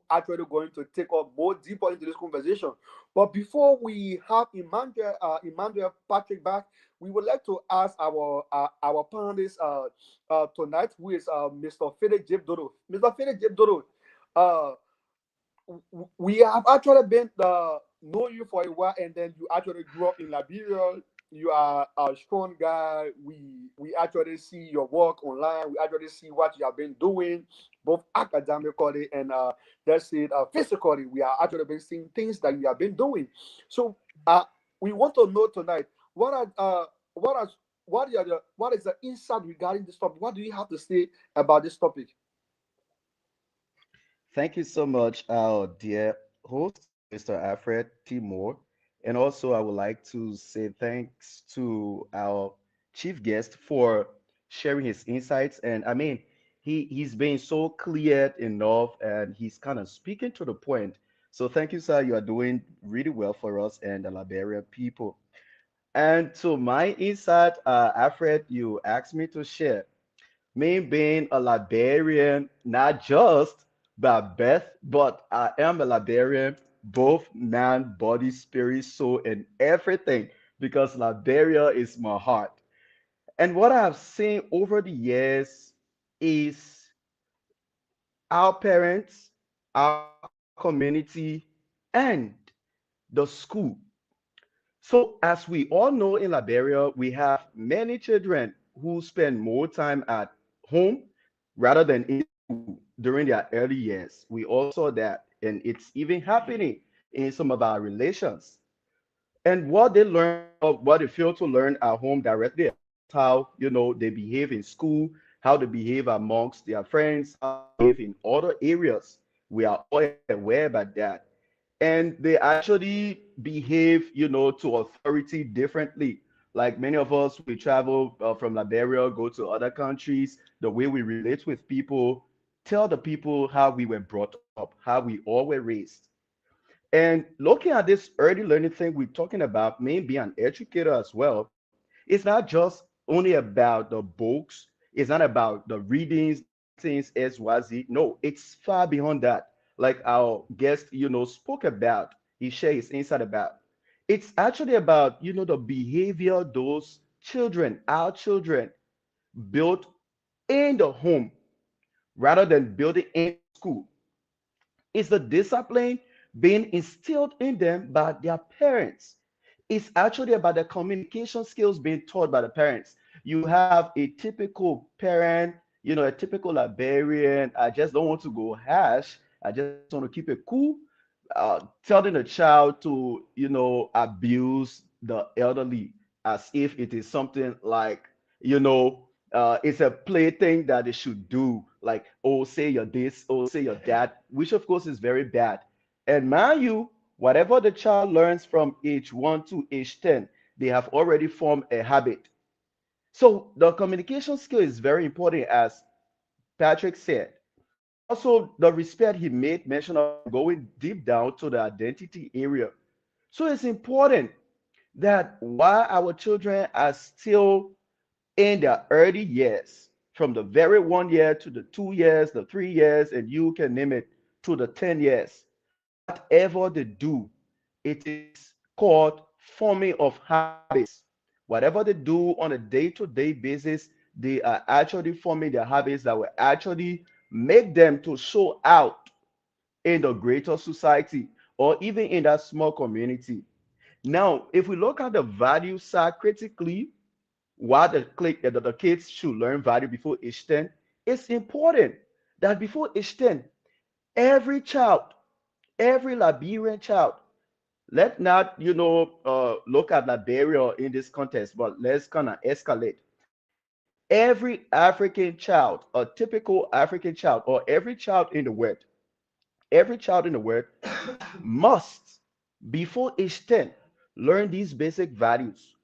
actually going to take up more deeper into this conversation. But before we have Emmanuel Patrick back, we would like to ask our panelists tonight, who is Mr. Fede Jib Dodo. Mr. Fede Jib Dodo, uh, we have actually been know you for a while, and then you actually grew up in Liberia. You are a strong guy. We actually see your work online. We actually see what you have been doing, both academically and let's say physically. We are actually been seeing things that you have been doing. So we want to know tonight what are what is the insight regarding this topic? What do you have to say about this topic? Thank you so much, our dear host, Mr. Alfred Timor. And also, I would like to say thanks to our chief guest for sharing his insights. And I mean, he's been so clear enough and he's kind of speaking to the point. So thank you, sir. You are doing really well for us and the Liberian people. And to my insight, Alfred, you asked me to share. Me being a Liberian, not just by birth, but I am a Liberian, both man, body, spirit, soul, and everything, because Liberia is my heart. And what I've seen over the years is our parents, our community, and the school. So, as we all know in Liberia, we have many children who spend more time at home rather than in school during their early years. We all saw that, and it's even happening in some of our relations. And what they learn or what they fail to learn at home directly affects how they behave in school, how they behave amongst their friends, how they behave in other areas. We are all aware about that, and they actually behave to authority differently. Like many of us, we travel from Liberia, go to other countries, the way we relate with people, tell the people how we were brought up, how we all were raised. And looking at this early learning thing we're talking about, me being an educator as well, it's not just only about the books, it's not about the readings, the writings, SYZ. No, it's far beyond that. Like our guest, spoke about, he shared his insight about. It's actually about, the behavior those children, our children, built in the home rather than building in the school. It's the discipline being instilled in them by their parents. It's actually about the communication skills being taught by the parents. You have a typical parent, a typical Liberian. I just don't want to go hash. I just want to keep it cool. Telling a child to, abuse the elderly as if it is something like, it's a plaything that they should do. Like, oh, say you're this, oh, say you're that, which of course is very bad. And mind you, whatever the child learns from age 1 to age 10, they have already formed a habit. So the communication skill is very important, as Patrick said. And also the respect he made mention of and going deep down to the identity area. So it's important that while our children are still in their early years, from the very 1 year to the 2 years, the 3 years, and you can name it to the 10 years, whatever they do, it is called forming of habits. Whatever they do on a day-to-day basis, they are actually forming their habits that will actually make them to show out in the greater society or even in that small community. Now, if we look at the value side critically, why the kids should learn value before age 10, it's important that before age 10, every child, every Liberian child, let not, look at Liberia in this context, but let's kind of escalate. Every African child, a typical African child, or every child in the world must, before age 10, learn these basic values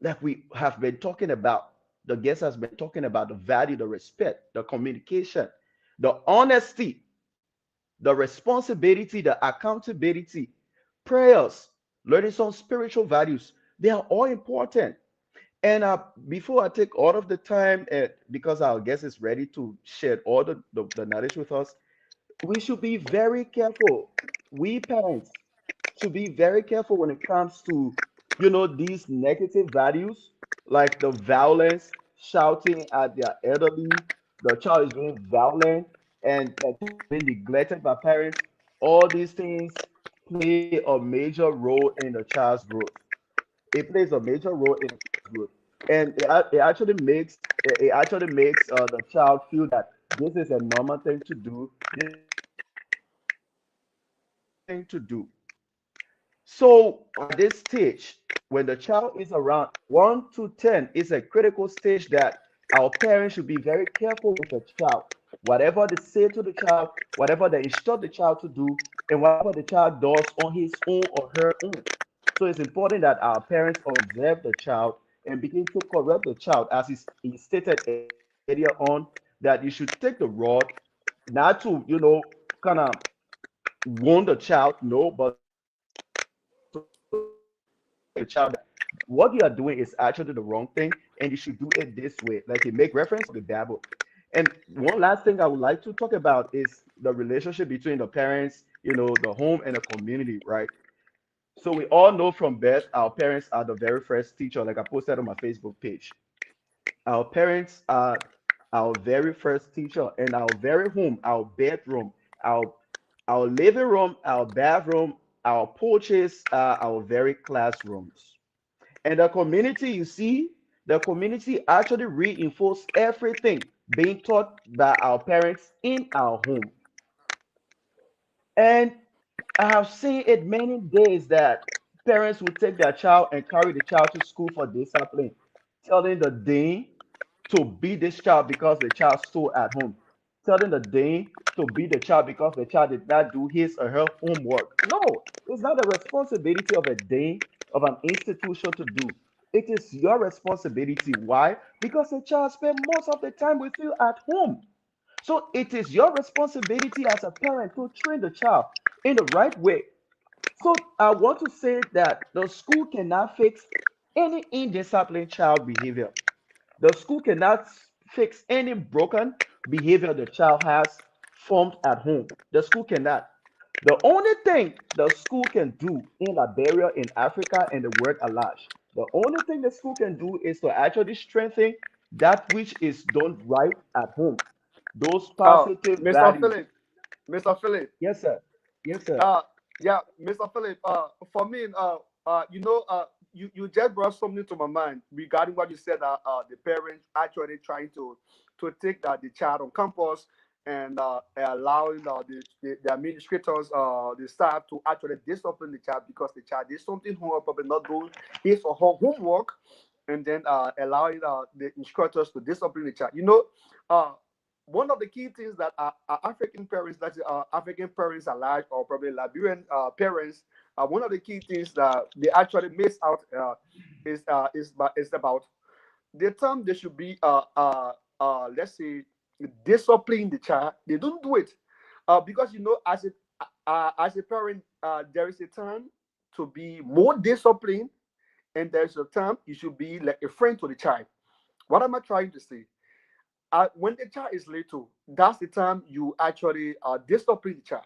like we have been talking about. The guest has been talking about the value, the respect, the communication, the honesty, the responsibility, the accountability, prayers, learning some spiritual values. They are all important. And before I take all of the time, because our guest is ready to share all the knowledge with us, we should be very careful. We parents should be very careful when it comes to, these negative values, like the violence, shouting at their elderly, the child is being violent, and the child is being neglected by parents. All these things play a major role in the child's growth. It plays a major role in the child's growth, and it actually makes the child feel that this is a normal thing to do. This is a normal thing to do. So at this stage, when the child is around 1 to 10, is a critical stage that our parents should be very careful with the child. Whatever they say to the child, whatever they instruct the child to do, and whatever the child does on his own or her own. So it's important that our parents observe the child and begin to correct the child, as he stated earlier on, that you should take the rod, not to, kind of warn the child, no, but to correct the child, that what you are doing is actually the wrong thing, and you should do it this way. Like he make reference to the Bible. And one last thing I would like to talk about is the relationship between the parents, the home and the community, right? So we all know from birth, our parents are the very first teacher, like I posted on my Facebook page. Our parents are our very first teacher, and our very home, our bedroom, our our living room, our bathroom, our porches are our very classrooms. And the community, you see, the community actually reinforce everything being taught by our parents in our home. And I have seen it many days that parents will take their child and carry the child to school for discipline, telling the dean to beat this child because the child stole at home, telling the dean to beat the child because the child did not do his or her homework. No, it's not the responsibility of a dean, of an institution to do. It is your responsibility. Why? Because the child spends most of the time with you at home. So it is your responsibility as a parent to train the child in the right way. So I want to say that the school cannot fix any indisciplined child behavior. The school cannot fix any broken behavior the child has formed at home. The school cannot. The only thing the school can do in Liberia, in Africa, and the world at large, the only thing the school can do is to actually strengthen that which is done right at home. Those positive Mr. values. Philip, Mr. Philip, Yes, sir. Yes, sir. uh, yeah, Mr. Philip, for me, you just brought something to my mind regarding what you said. The parents actually trying to take the child on campus and allowing the administrators, the staff to actually discipline the child because the child did something wrong, probably not doing his or her homework, and then allowing the instructors to discipline the child. Uh, one of the key things that African parents, that African parents are large, or probably Liberian parents, one of the key things that they actually miss out is about the time they should be let's say discipline the child. They don't do it because as a parent, there is a time to be more disciplined, and there's a time you should be like a friend to the child. What am I trying to say? When the child is little, that's the time you actually discipline the child.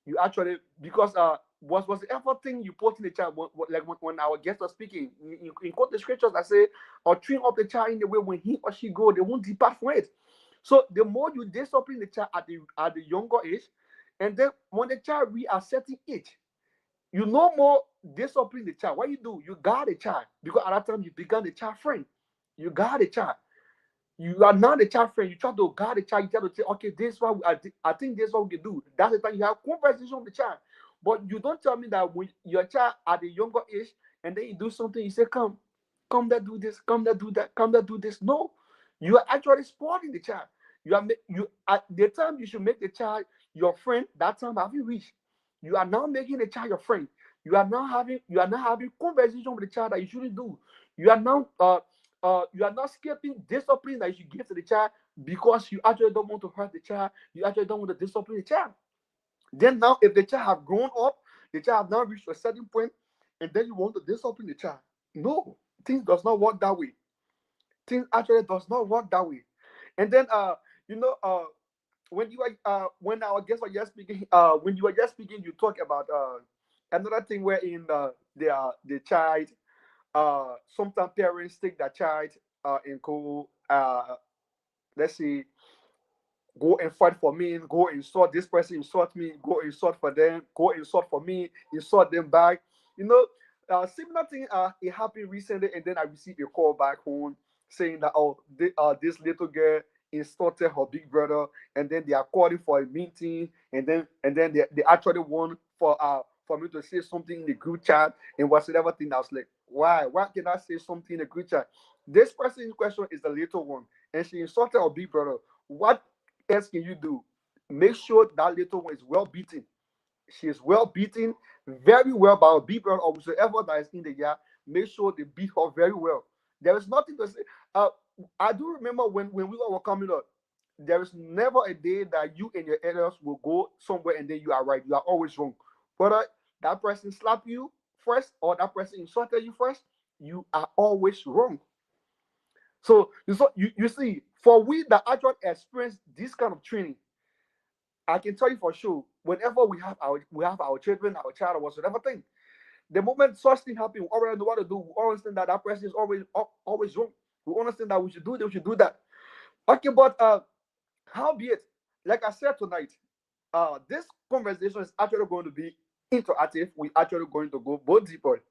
You actually, because was the effort thing you put in the child, like when our guests are speaking, in quote the scriptures that say, or train up the child in the way when he or she go, they won't depart from it. So the more you discipline the child at the younger age, and then when the child reach a certain age, you no more discipline the child. What you do, you guard the child, because at that time you become the child friend. You guard the child. You are not a child friend. You try to guide the child. You try to say, okay, this is what I think this is what we can do. That's the time you have conversation with the child. But you don't tell me that when your child at a younger age, and then you do something, you say, come there, do this, come there, do that, come there, do this. No, you are actually spoiling the child. You at the time you should make the child your friend. That time have you reached? You are now making the child your friend. You are now having conversation with the child that you shouldn't do. You are now you are not skipping discipline that you should give to the child because you actually don't want to hurt the child. You actually don't want to discipline the child. Then now, if the child have grown up, the child have now reached a certain point, and then you want to discipline the child. No, things does not work that way. things actually does not work that way. And then you know when you are when our guests were just speaking, when you were just speaking, you talk about another thing wherein the child, sometimes parents take their child and go, let's say, go and fight for me, go insult this person, insult me, go insult for them, go insult for me, insult them back. You know, similar thing it happened recently, and then I received a call back home saying that, oh, this little girl insulted her big brother, and then they are calling for a meeting, and then they actually want for me to say something in the group chat and whatsoever thing. I was like, why can I say something in the group chat? This person in question is the little one, and she insulted her big brother. What else can you do? Make sure that little one is well beaten. She is well beaten, very well by a big brother or whoever that is in the yard. Make sure they beat her very well. There is nothing to say. I do remember when we were coming up, there is never a day that you and your elders will go somewhere and then you are right. You are always wrong. Whether that person slapped you first or that person insulted you first, you are always wrong. So you see, for we that actually experience this kind of training, I can tell you for sure, whenever we have our children, our child, or whatever thing, the moment such thing happen, we already know what to do. We understand that that person is always wrong. We understand that we should do this, we should do that. Okay, but how be it? Like I said tonight, this conversation is actually going to be interactive. We're actually going to go both deeper.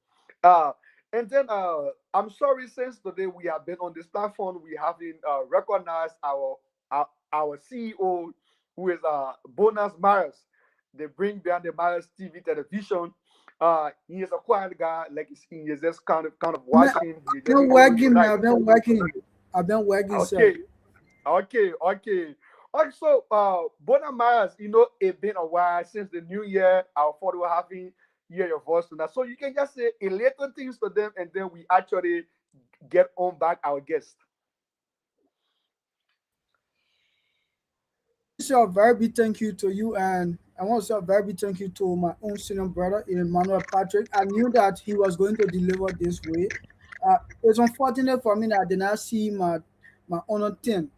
Uh, and then I'm sorry, since today we have been on this platform, we haven't recognized our CEO, who is Bonus Myers. They bring behind the Myers TV television. He is a quiet guy, like he is just kind of Man, watching. He I've just been following you, working, man. right? I've been working. I've been working, sir. Okay, okay. Also, Bona Myers, it's been a while since the new year. Our father will having hear your voice tonight. So you can just say a little things to them, and then we actually get on back our guest. Say a very big thank you to you, and I want to say a very big thank you to my own senior brother, Emmanuel Patrick. I knew that he was going to deliver this way. It's unfortunate for me that I did not see my honor team.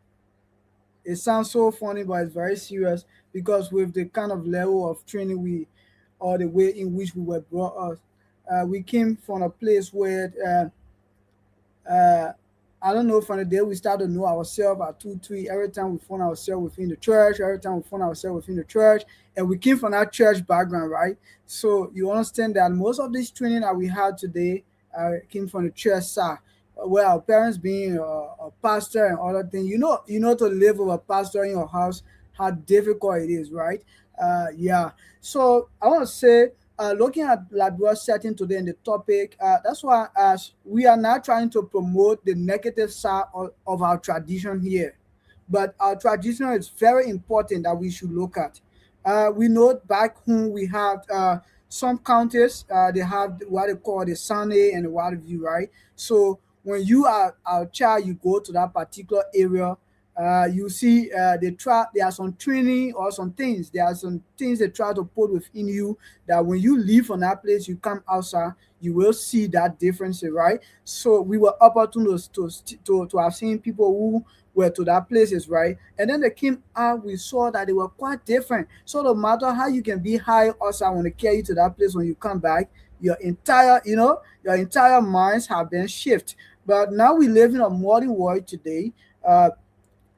It sounds so funny, but it's very serious because with the kind of level of training or the way in which we were brought up, we came from a place where uh, I don't know, from the day we started to know ourselves at 2, 3, every time we found ourselves within the church, every time we found ourselves within the church, and we came from that church background, right? So you understand that most of this training that we had today came from the church side, where our parents being a pastor and other things. You know, to live with a pastor in your house, how difficult it is, right? Yeah. So I want to say, looking at Liberia's setting today in the topic, that's why as we are now trying to promote the negative side of our tradition here. But our tradition is very important that we should look at. We know back home we have some counties, they have what they call the Sunday and the water view, right? So when you are a child, you go to that particular area, you see there are some training or some things, there are some things they try to put within you that when you leave from that place, you come outside, you will see that difference, right? So we were opportunities to have seen people who were to that places, right? And then they came out, we saw that they were quite different. So no matter how you can be high outside, when they carry you to that place, when you come back, your entire minds have been shifted. But now we live in a modern world today,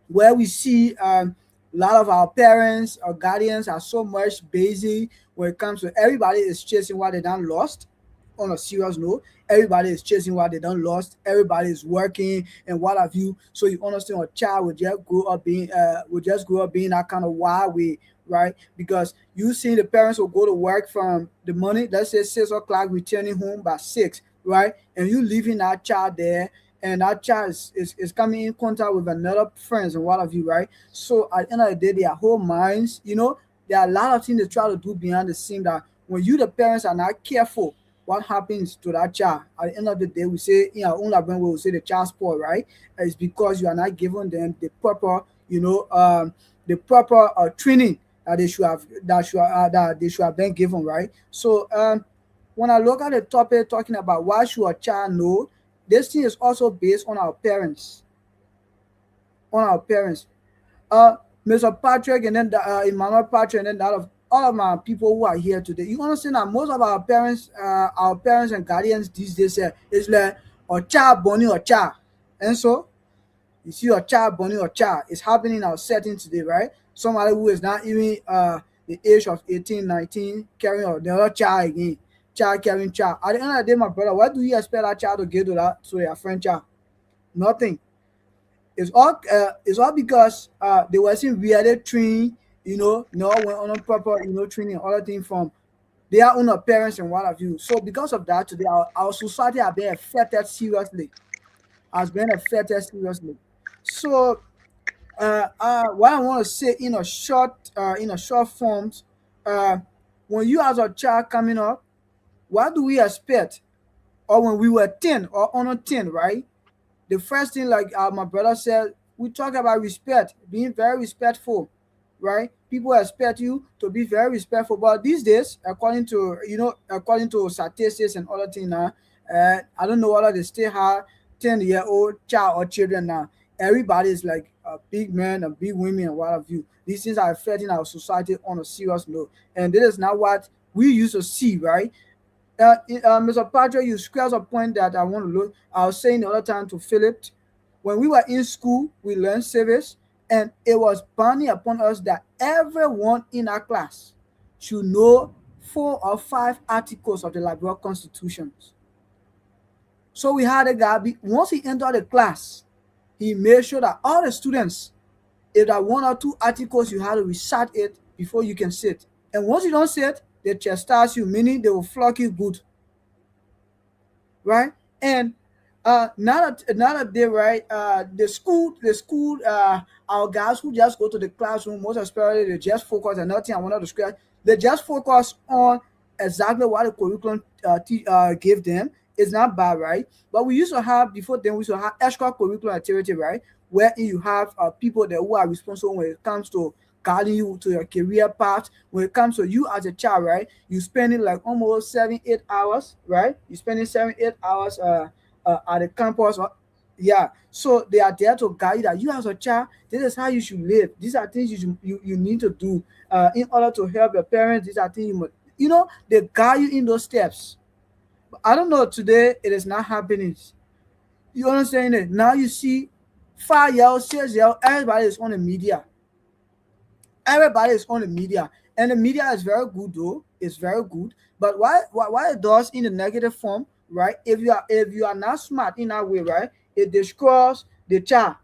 where we see a lot of our parents or guardians are so much busy when it comes to everybody is chasing what they done lost. On a serious note, everybody is chasing what they done lost. Everybody is working and what have you. So you understand, a child will just grow up being that kind of wild way, right? Because you see the parents will go to work from the money, let's say 6 o'clock, returning home by 6, right? And you leaving that child there, and that child is coming in contact with another friends and what have you, right? So at the end of the day, their whole minds, there are a lot of things they try to do behind the scene that when you the parents are not careful, what happens to that child? At the end of the day, we say in our own language, we will say the child sport, right? It's because you are not giving them the proper training that they should have been given, right? So when I look at the topic talking about why should a child know, this thing is also based on our parents. on our parents. Uh, Mr. Patrick and then Emmanuel Patrick and then that of all of my people who are here today. You understand that most of our parents and guardians these days is like or child bunny or child, and so you see your child bunny or child is happening in our setting today, right? Somebody who is not even the age of 18, 19, carrying the other child again, child carrying child. At the end of the day, my brother, what do you expect that child to give to their friend child? Nothing. It's all because they wasn't really trained, no went on a proper, training other thing from their own parents and what have you. So because of that, today our society has been affected seriously. So what I want to say in a short forms, uh, when you as a child coming up, what do we expect? Or when we were 10 or under 10, right? The first thing, like my brother said, we talk about respect, being very respectful, right? People expect you to be very respectful, but these days, according to statistics and other things now, I don't know whether they still have 10-year-old child or children now. Everybody is like a big man, a big women, and what have you. These things are affecting our society on a serious note, and this is not what we used to see, right? Mr. Patrick, you scratched a point that I want to look. I was saying the other time to Philip, when we were in school, we learned service, and it was bounding upon us that everyone in our class should know 4 or 5 articles of the Liberal Constitution. So we had a guy, once he entered the class, he made sure that all the students, if there are 1 or 2 articles, you have to recite it before you can sit. And once you don't sit, they chastise you, meaning they will flog you good, right? And not that they right, the school our guys who just go to the classroom, most especially they just focus, and nothing I wanted to scratch, they just focus on exactly what the curriculum gave them. It's not bad, right? But we used to have, before then we used to have extracurricular activity, right, where you have people that who are responsible when it comes to guiding you to your career path. When it comes to you as a child, right, you spending like almost 7-8 hours, right? You spending 7-8 hours at the campus. Yeah, so they are there to guide you that you as a child, this is how you should live. These are things you need to do in order to help your parents. These are things they guide you in those steps. But I don't know, today it is not happening. You understand it? Now you see 5 years, 6 years, everybody is on the media. Everybody is on the media, and the media is very good though. It's very good, but why it does in the negative form, right? If you are not smart in that way, right, it destroys the child,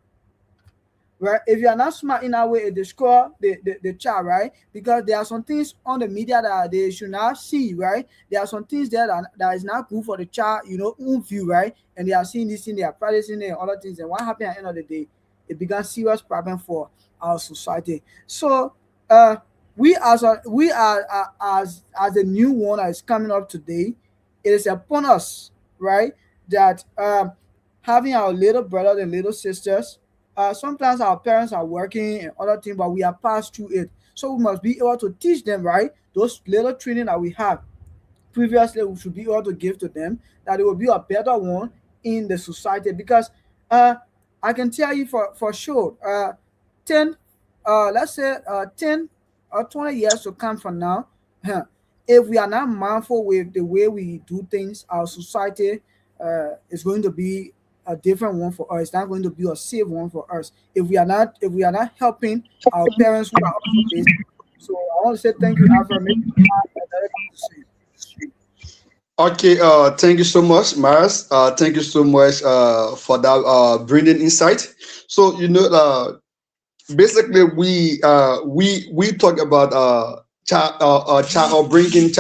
right? If you are not smart in that way, it destroys the child, right? Because there are some things on the media that they should not see, right? There are some things there that is not good for the child, own view, right? And they are seeing this thing, they are practicing it and other things. And what happened at the end of the day? It becomes serious problem for our society. So we are as a new one that is coming up today, it is upon us, right? That having our little brothers and little sisters, sometimes our parents are working and other things, but we are passed through it. So we must be able to teach them, right? Those little training that we have previously, we should be able to give to them, that it will be a better one in the society. Because uh, I can tell you for sure, 10, let's say 10 or 20 years to come from now, huh, if we are not mindful with the way we do things, our society is going to be a different one for us. It's not going to be a safe one for us if we are not helping our parents who are also facing. So I want to say thank you, Alfred. Maybe you have another thing to say. Okay, thank you so much, Maras. Thank you so much for that brilliant insight. So basically we talk about child bringing.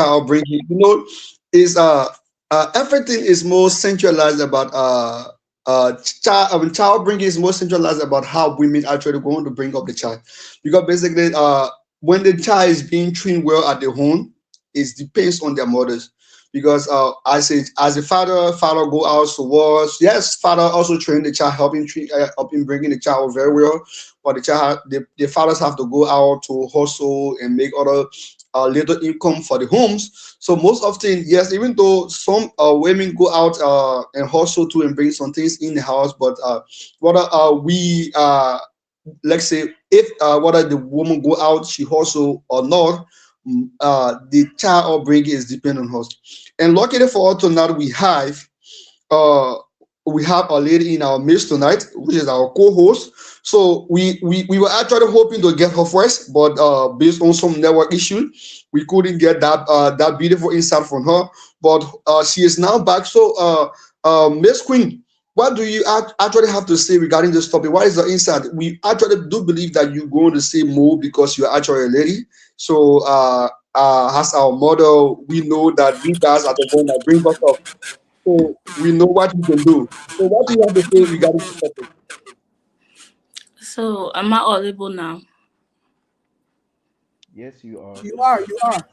Is everything is more centralized about child bringing is more centralized about how women actually going to bring up the child, because basically when the child is being trained well at the home, it depends on their mothers. Because as a father go out to work. Yes, father also train the child, helping bringing the child very well. But the fathers have to go out to hustle and make other little income for the homes. So most often, yes, even though some women go out and hustle too and bring some things in the house, but what we let's say if whether the woman go out, she hustle or not, the child upbringing is dependent on us. And luckily for us tonight, uh we have a lady in our midst tonight, which is our co-host. So we were actually hoping to get her first, but based on some network issues, we couldn't get that beautiful insight from her. But she is now back. So Miss Queen, what do you actually have to say regarding this topic? What is the insight? We actually do believe that you're going to say more because you're actually a lady. So as our model, we know that you guys are the one that bring us up. So we know what you can do. So what do you have to say regarding this topic? So am I audible now? Yes, you are. You are.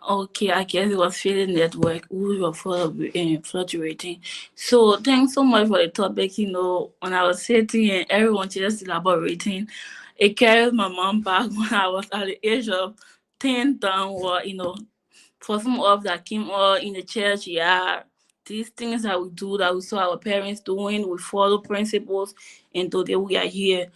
Okay, I guess it was feeling network. We were fluctuating. So thanks so much for the topic. When I was sitting and everyone just elaborating, it carried my mom back when I was at the age of 10 down, or for some of that came all in the church, yeah. These things that we do, that we saw our parents doing, we follow principles, and today we are here.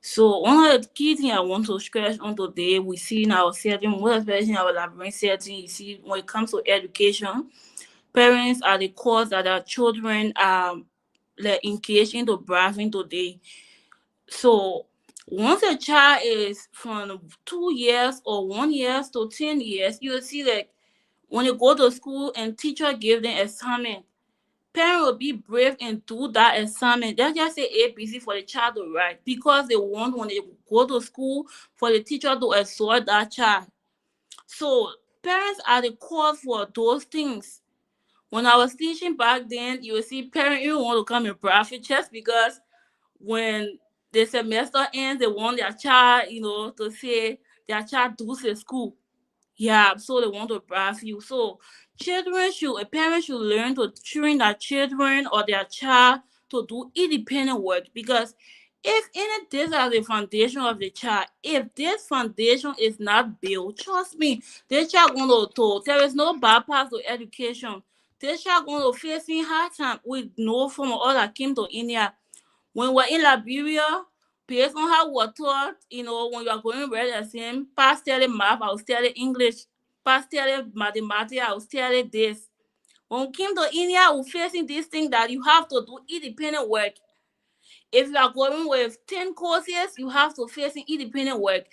So one of the key things I want to stress on today, we see in our setting, more especially in our Liberian setting, you see when it comes to education, parents are the cause that our children are like engaged into browsing today. So once a child is from 2 years or 1 year to 10 years, you will see that when you go to school and teacher give them assignment, parent will be brave and do that assignment. They just say ABC for the child to write because they want when they go to school for the teacher to exhort that child. So parents are the cause for those things. When I was teaching back then, you will see parents even want to come in profit just because when the semester ends, they want their child, to say their child does at school. Yeah, so they want to bribe you. So a parent should learn to train their children or their child to do independent work, because if any this are the foundation of the child, if this foundation is not built, trust me, this child there is no bypass to education. This child going to facing hard time with no form of all that came to India. When we're in Liberia, based on how we're taught, when you are going to read the same, past study math, I will study English, past study mathematics, I will study this. When we came to India, we're facing this thing that you have to do independent work. If you are going with 10 courses, you have to face independent work.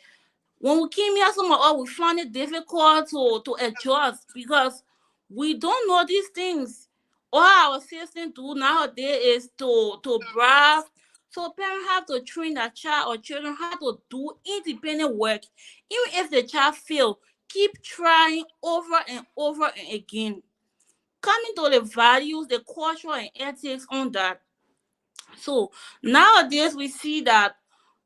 When we came here, some of us we found it difficult to adjust because we don't know these things. All our system do nowadays is to brag. So parents have to train their child or children how to do independent work. Even if the child fail, keep trying over and over and again. Coming to the values, the culture and ethics on that. So nowadays we see that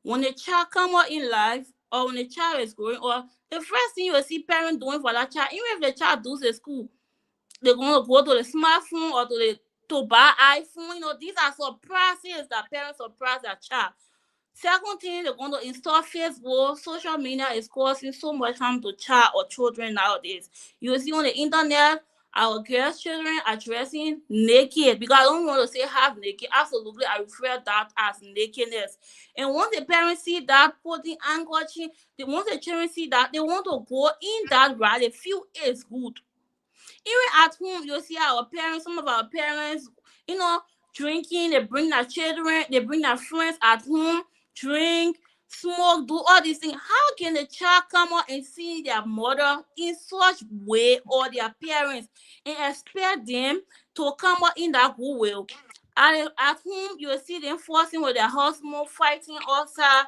when a child come out in life, or when a child is growing, or the first thing you will see parents doing for that child, even if the child does at school, they're gonna go to the smartphone or to buy iPhone. These are surprises that parents surprise their child. Second thing, they're going to install Facebook. Social media is causing so much harm to child or children nowadays. You will see on the internet, our girls' children are dressing naked, because I don't want to say half naked. Absolutely, I refer that as nakedness. And once the parents see that, putting handkerchief, once the children see that, they want to go in that right. They feel it's good. Even at home, you'll see our parents, some of our parents, you know, drinking, they bring their children, they bring their friends at home, drink, smoke, do all these things. How can the child come out and see their mother in such way, or their parents, and expect them to come out in that good will? At home, you will see them forcing with their husband, fighting outside.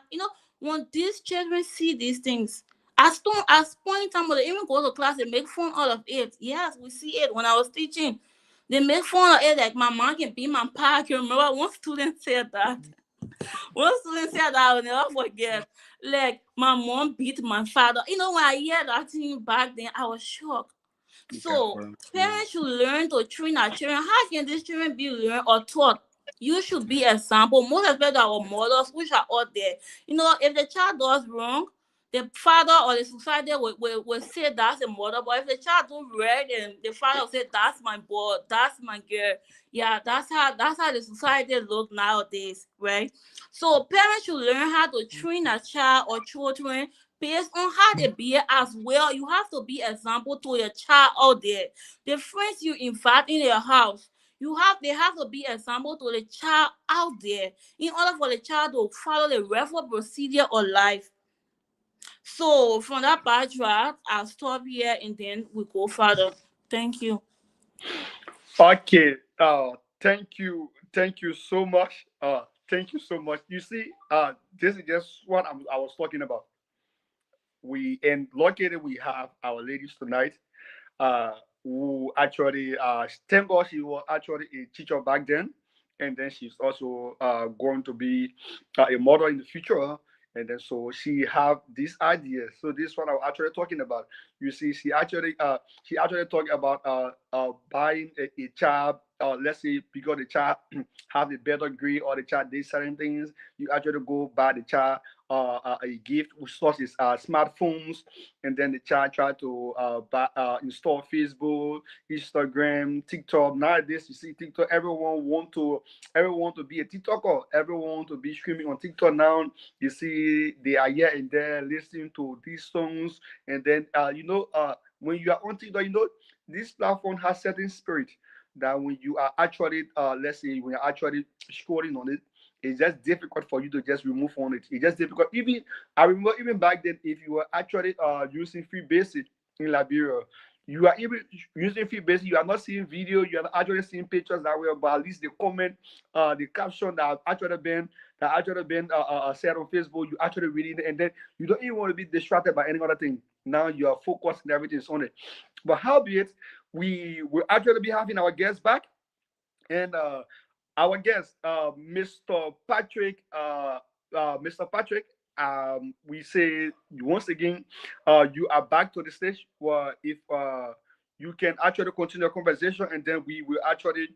When these children see these things, as point time, they even go to class, they make fun out of it. Yes, we see it when I was teaching. They make fun of it like my mom can beat my pa. I can remember one student said that. One student said that I will never forget. Like, my mom beat my father. When I hear that thing back then, I was shocked. So parents should learn to train our children. How can these children be learned or taught? You should be example. Most especially our mothers which are out there. If the child does wrong, the father or the society will say that's a mother, but if the child don't read, and the father will say that's my boy, that's my girl. Yeah, that's how the society look nowadays, right? So parents should learn how to train a child or children based on how they behave as well. You have to be example to your child out there. The friends you invite in your house, they have to be example to the child out there in order for the child to follow the regular procedure of life. So from that backtrack, I'll stop here and then we go further. Thank you. Okay. Thank you so much. Thank you so much. You see, this is just what I was talking about. We and luckily we have our ladies tonight uh, who actually thank God she was actually a teacher back then, and then she's also going to be a mother in the future. And then so she have this idea. So this one I'm actually talking about. You see, she actually talked about buying a child. Let's say because the child have a better grade or the child did certain things, you actually go buy the child a gift, which source is smartphones, and then the child try to install Facebook, Instagram, TikTok. Nowadays, you see TikTok. Everyone to be a TikToker. Everyone want to be streaming on TikTok now. You see, they are here and there listening to these songs, and then when you are on TikTok, this platform has certain spirit that when you are actually let's say when you're actually scrolling on it, it's just difficult for you to just remove on it. It's just difficult. Even I remember even back then, if you were actually using free basic in Liberia, you are even using free basic. You are not seeing video. You are not actually seeing pictures that were, but at least the comment, the caption that actually been said on Facebook. You actually reading it, and then you don't even want to be distracted by any other thing. Now you are focused and everything is on it. But howbeit, we will actually be having our guests back, and our guest, Mr. Patrick. We say once again, you are back to the stage. Where if you can actually continue the conversation, and then we will actually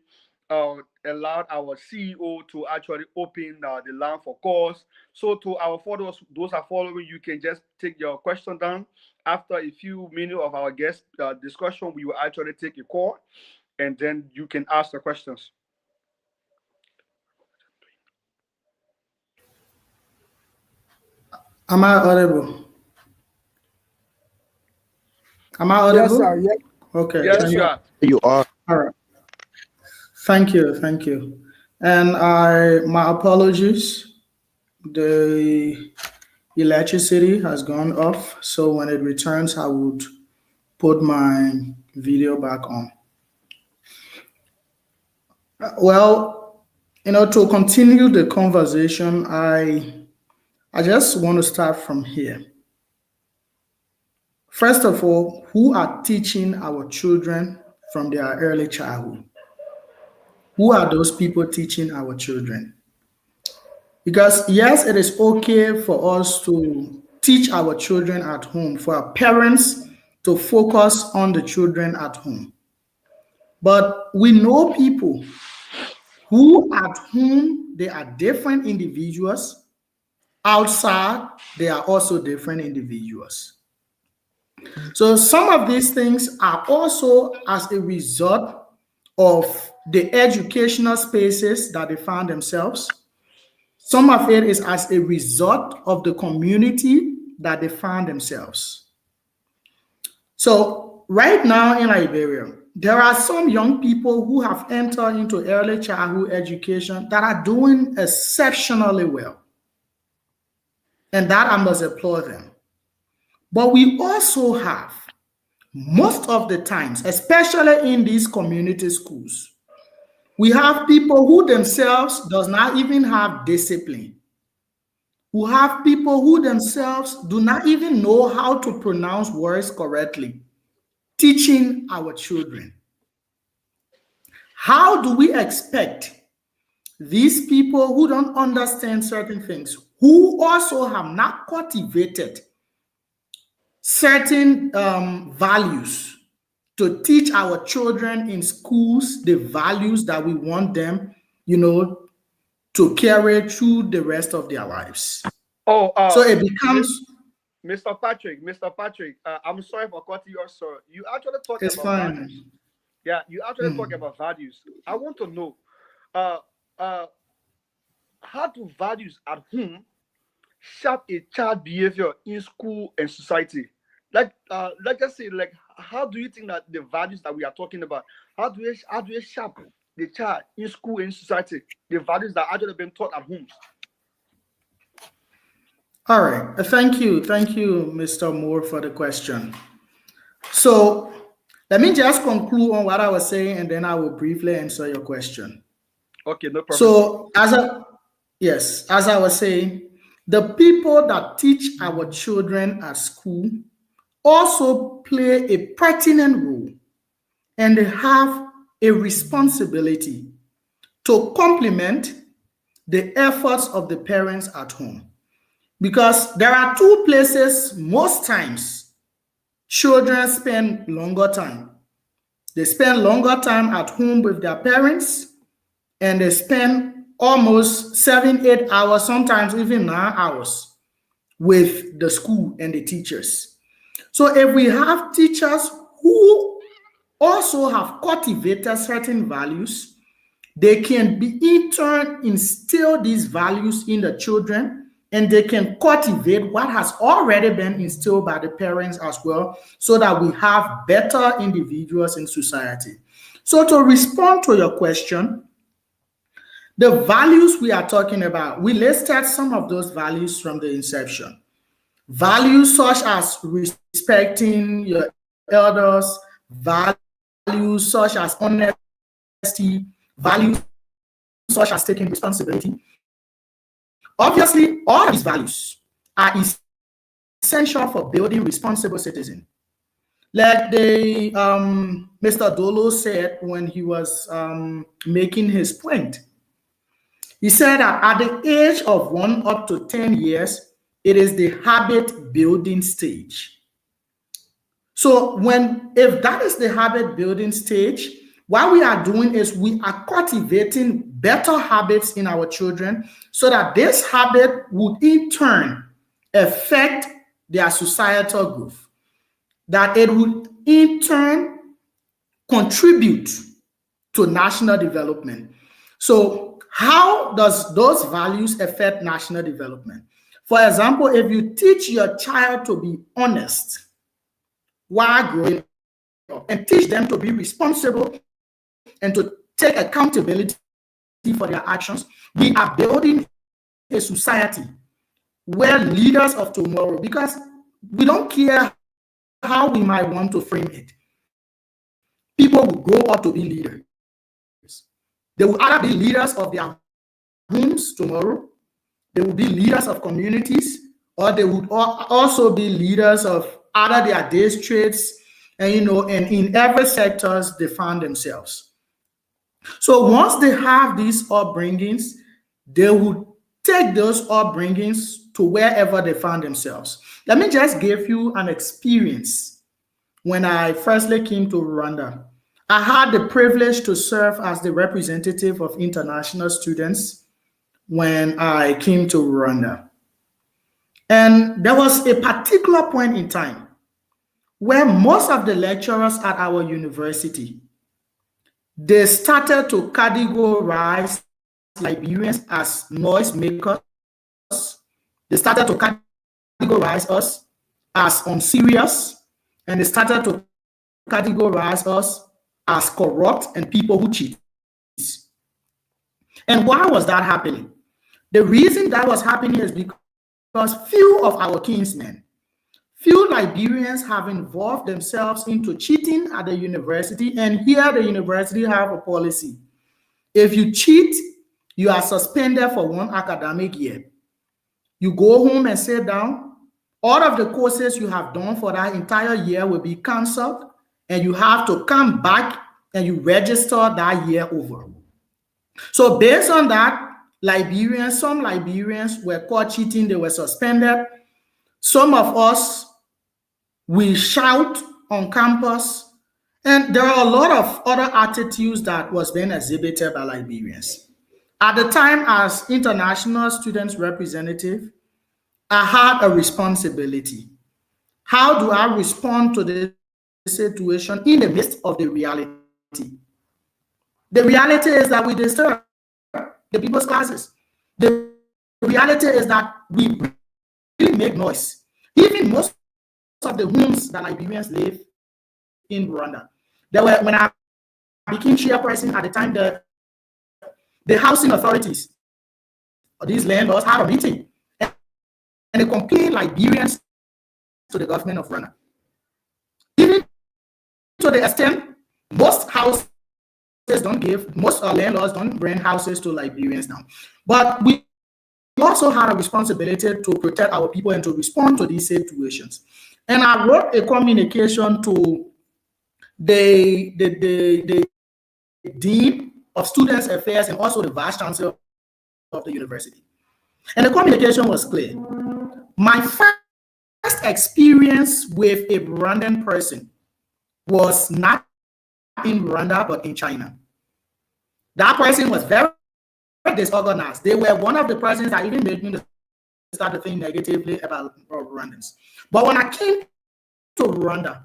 allow our CEO to actually open the line for calls. So to our followers, those are following, you can just take your question down. After a few minutes of our guest discussion, we will actually take a call, and then you can ask the questions. Am I audible? Am I Yes, sir. audible? Yes, Okay, Yes, yes, thank you sir. are. You are. all right. Thank you, and my apologies. The electricity has gone off, so when it returns, I would put my video back on. Well, to continue the conversation, I just want to start from here. First of all, who are teaching our children from their early childhood? Who are those people teaching our children? Because yes, it is okay for us to teach our children at home, for our parents to focus on the children at home. But we know people who at home they are different individuals, outside they are also different individuals. So some of these things are also as a result of the educational spaces that they find themselves. Some of it is as a result of the community that they find themselves. So right now in Liberia, there are some young people who have entered into early childhood education that are doing exceptionally well, and that I must applaud them. But we also have most of the times, especially in these community schools, we have people who themselves does not even have discipline, who have people who themselves do not even know how to pronounce words correctly, teaching our children. How do we expect these people who don't understand certain things, who also have not cultivated certain values, to teach our children in schools the values that we want them, to carry through the rest of their lives? Oh, So it becomes, Mr. Patrick, I'm sorry for cutting you off, sir. You actually talk It's about fine. values. Yeah, you actually talk Mm. about values. I want to know, uh, uh, how do values at home shape a child behavior in school and society? Like I say, like, how do you think that the values that we are talking about, how do you shape the child in school and society? The values that actually been taught at homes. All right. Thank you, Mr. Moore, for the question. So let me just conclude on what I was saying, and then I will briefly answer your question. Okay, no problem, sir. So, as I was saying, the people that teach our children at school also play a pertinent role, and they have a responsibility to complement the efforts of the parents at home. Because there are two places most times children spend longer time. They spend longer time at home with their parents, and they spend almost 7, 8 hours, sometimes even 9 hours with the school and the teachers. So if we have teachers who also have cultivated certain values, they can be in turn instill these values in the children, and they can cultivate what has already been instilled by the parents as well, so that we have better individuals in society. So to respond to your question, the values we are talking about, we listed some of those values from the inception. Values such as respecting your elders, values such as honesty, values such as taking responsibility. Obviously, all these values are essential for building responsible citizens. Like Mr. Dolo said when he was making his point. He said that at the age of 1 up to 10 years, it is the habit building stage. So if that is the habit building stage, what we are doing is we are cultivating better habits in our children, so that this habit would in turn affect their societal growth, that it would in turn contribute to national development. So how does those values affect national development? For example, if you teach your child to be honest while growing up, and teach them to be responsible and to take accountability for their actions, we are building a society where leaders of tomorrow, because we don't care how we might want to frame it, people will grow up to be leaders. They will either be leaders of their homes tomorrow, they will be leaders of communities, or they would also be leaders of other their districts, and in every sectors they find themselves. So once they have these upbringings, they would take those upbringings to wherever they find themselves. Let me just give you an experience. When I firstly came to Rwanda, I had the privilege to serve as the representative of international students when I came to Rwanda. And there was a particular point in time where most of the lecturers at our university, they started to categorize Liberians as noise makers. They started to categorize us as unserious, and they started to categorize us as corrupt and people who cheat. And why was that happening? The reason that was happening is because few of our kinsmen, few Liberians have involved themselves into cheating at the university, and here the university have a policy. If you cheat, you are suspended for 1 academic year. You go home and sit down. All of the courses you have done for that entire year will be canceled, and you have to come back and you register that year over. So based on that, some Liberians were caught cheating, they were suspended. Some of us, we shout on campus, and there are a lot of other attitudes that was being exhibited by Liberians. At the time, as international students representative, I had a responsibility. How do I respond to this situation in the midst of the reality? The reality is that we disturb the people's classes. The reality is that we really make noise. Even most of the homes that Liberians live in Rwanda. There were when I became chairperson at the time, the housing authorities or these landlords had a meeting and they complained Liberians to the government of Rwanda. Even to the extent most landlords don't rent houses to Liberians now. But we also had a responsibility to protect our people and to respond to these situations. And I wrote a communication to the Dean of Students Affairs and also the Vice Chancellor of the university. And the communication was clear. My first experience with a Rwandan person was not in Rwanda, but in China. That person was very disorganized. They were one of the persons that even made me to start to think negatively about Rwandans. But when I came to Rwanda,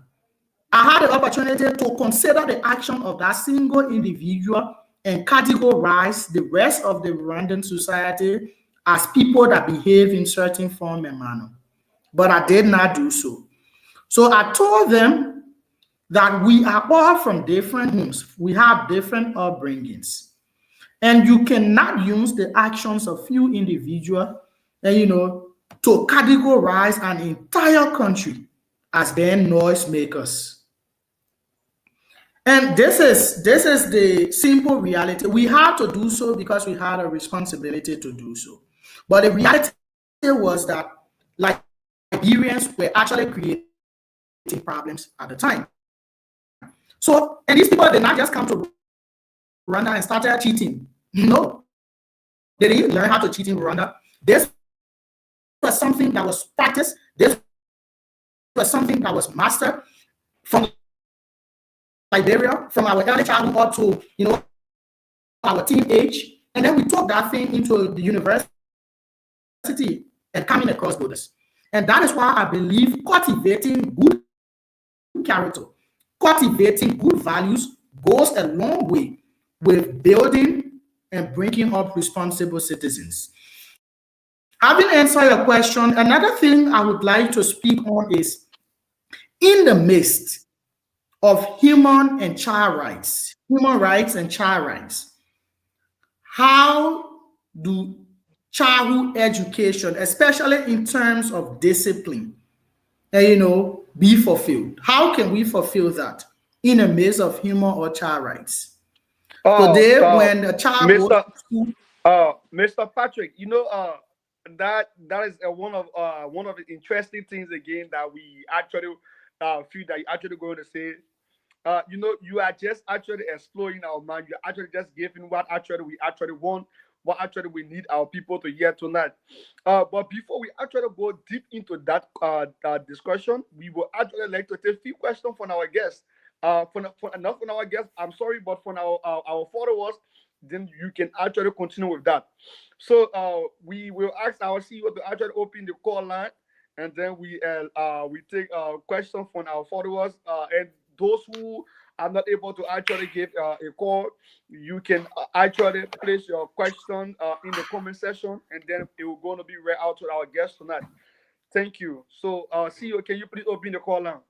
I had the opportunity to consider the action of that single individual and categorize the rest of the Rwandan society as people that behave in certain form and manner. But I did not do so. So I told them that we are all from different homes, we have different upbringings, and you cannot use the actions of few individuals and to categorize an entire country as their noisemakers. And this is the simple reality. We had to do so because we had a responsibility to do so. But the reality was that Liberians were actually creating problems at the time. So, and these people did not just come to Rwanda and started cheating. No, they didn't learn how to cheat in Rwanda. This was something that was practiced. This was something that was mastered from Liberia, from our early childhood up to our teen age, and then we took that thing into the university and coming across borders. And that is why I believe cultivating good character, cultivating good values goes a long way with building and bringing up responsible citizens. Having answered your question, another thing I would like to speak on is in the midst of human rights and child rights, how do childhood education, especially in terms of discipline, be fulfilled? How can we fulfill that in the midst of human or child rights? Oh, Today, when a child goes Mr. to school, Mr. Patrick, that is one of the interesting things again that we actually feel that you actually going to say. You are just actually exploring our mind. You're actually just giving what actually we actually want, what actually we need our people to hear tonight. But before we actually go deep into that discussion, we will actually like to take a few questions from our guests. Not from our guests, I'm sorry, but from our followers, then you can actually continue with that. So we will ask our CEO to actually open the call line, and then we take questions from our followers and those who are not able to actually give a call, you can actually place your question in the comment section, and then it will going to be read out to our guests tonight. Thank you. So, CEO, can you please open the call now?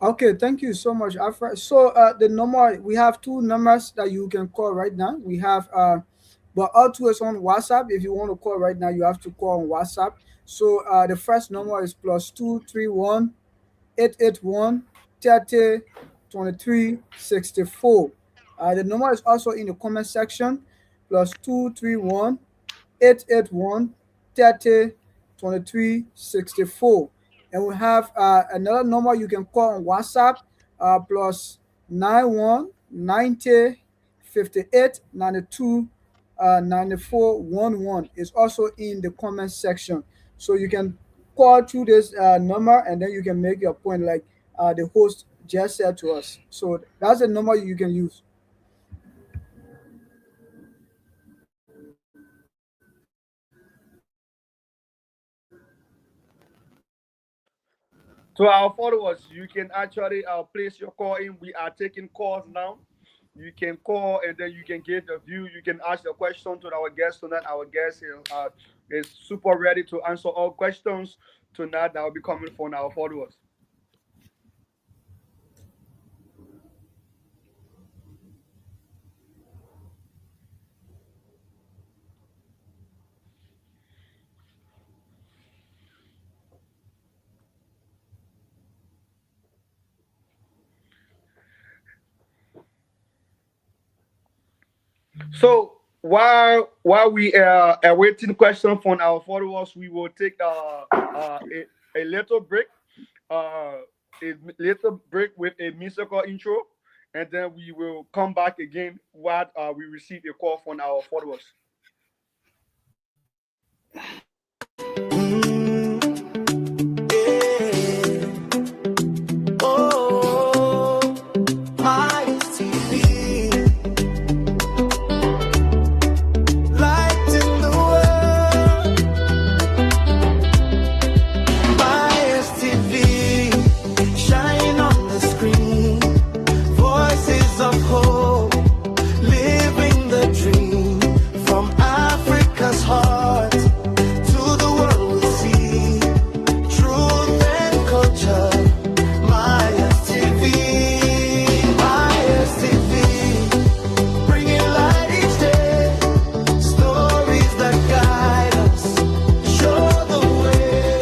Okay, thank you so much, Alfred. So the number, we have two numbers that you can call right now. We have but all two is on WhatsApp. If you want to call right now, you have to call on WhatsApp. So the first number is +231 881 30 23 64. The number is also in the comment section, +231 881 30 23 64. And we have another number you can call on WhatsApp, plus 91 90 58 92 94 11 is also in the comment section. So you can call through this number, and then you can make your point like the host just said to us. So that's the number you can use. So our followers, you can actually place your call in. We are taking calls now. You can call and then you can get a view. You can ask a question to our guest tonight. Our guest is super ready to answer all questions tonight that will be coming from our followers. So while we are awaiting questions from our followers, we will take a little break, uh, a little break with a musical intro, and then we will come back again while we receive a call from our followers. Oh, my TV, light in the world. My TV, shine on the screen. Voices of hope, living the dream. From Africa's heart to the world we see. Truth and culture. My TV, my TV, bringing light each day. Stories that guide us, show the way.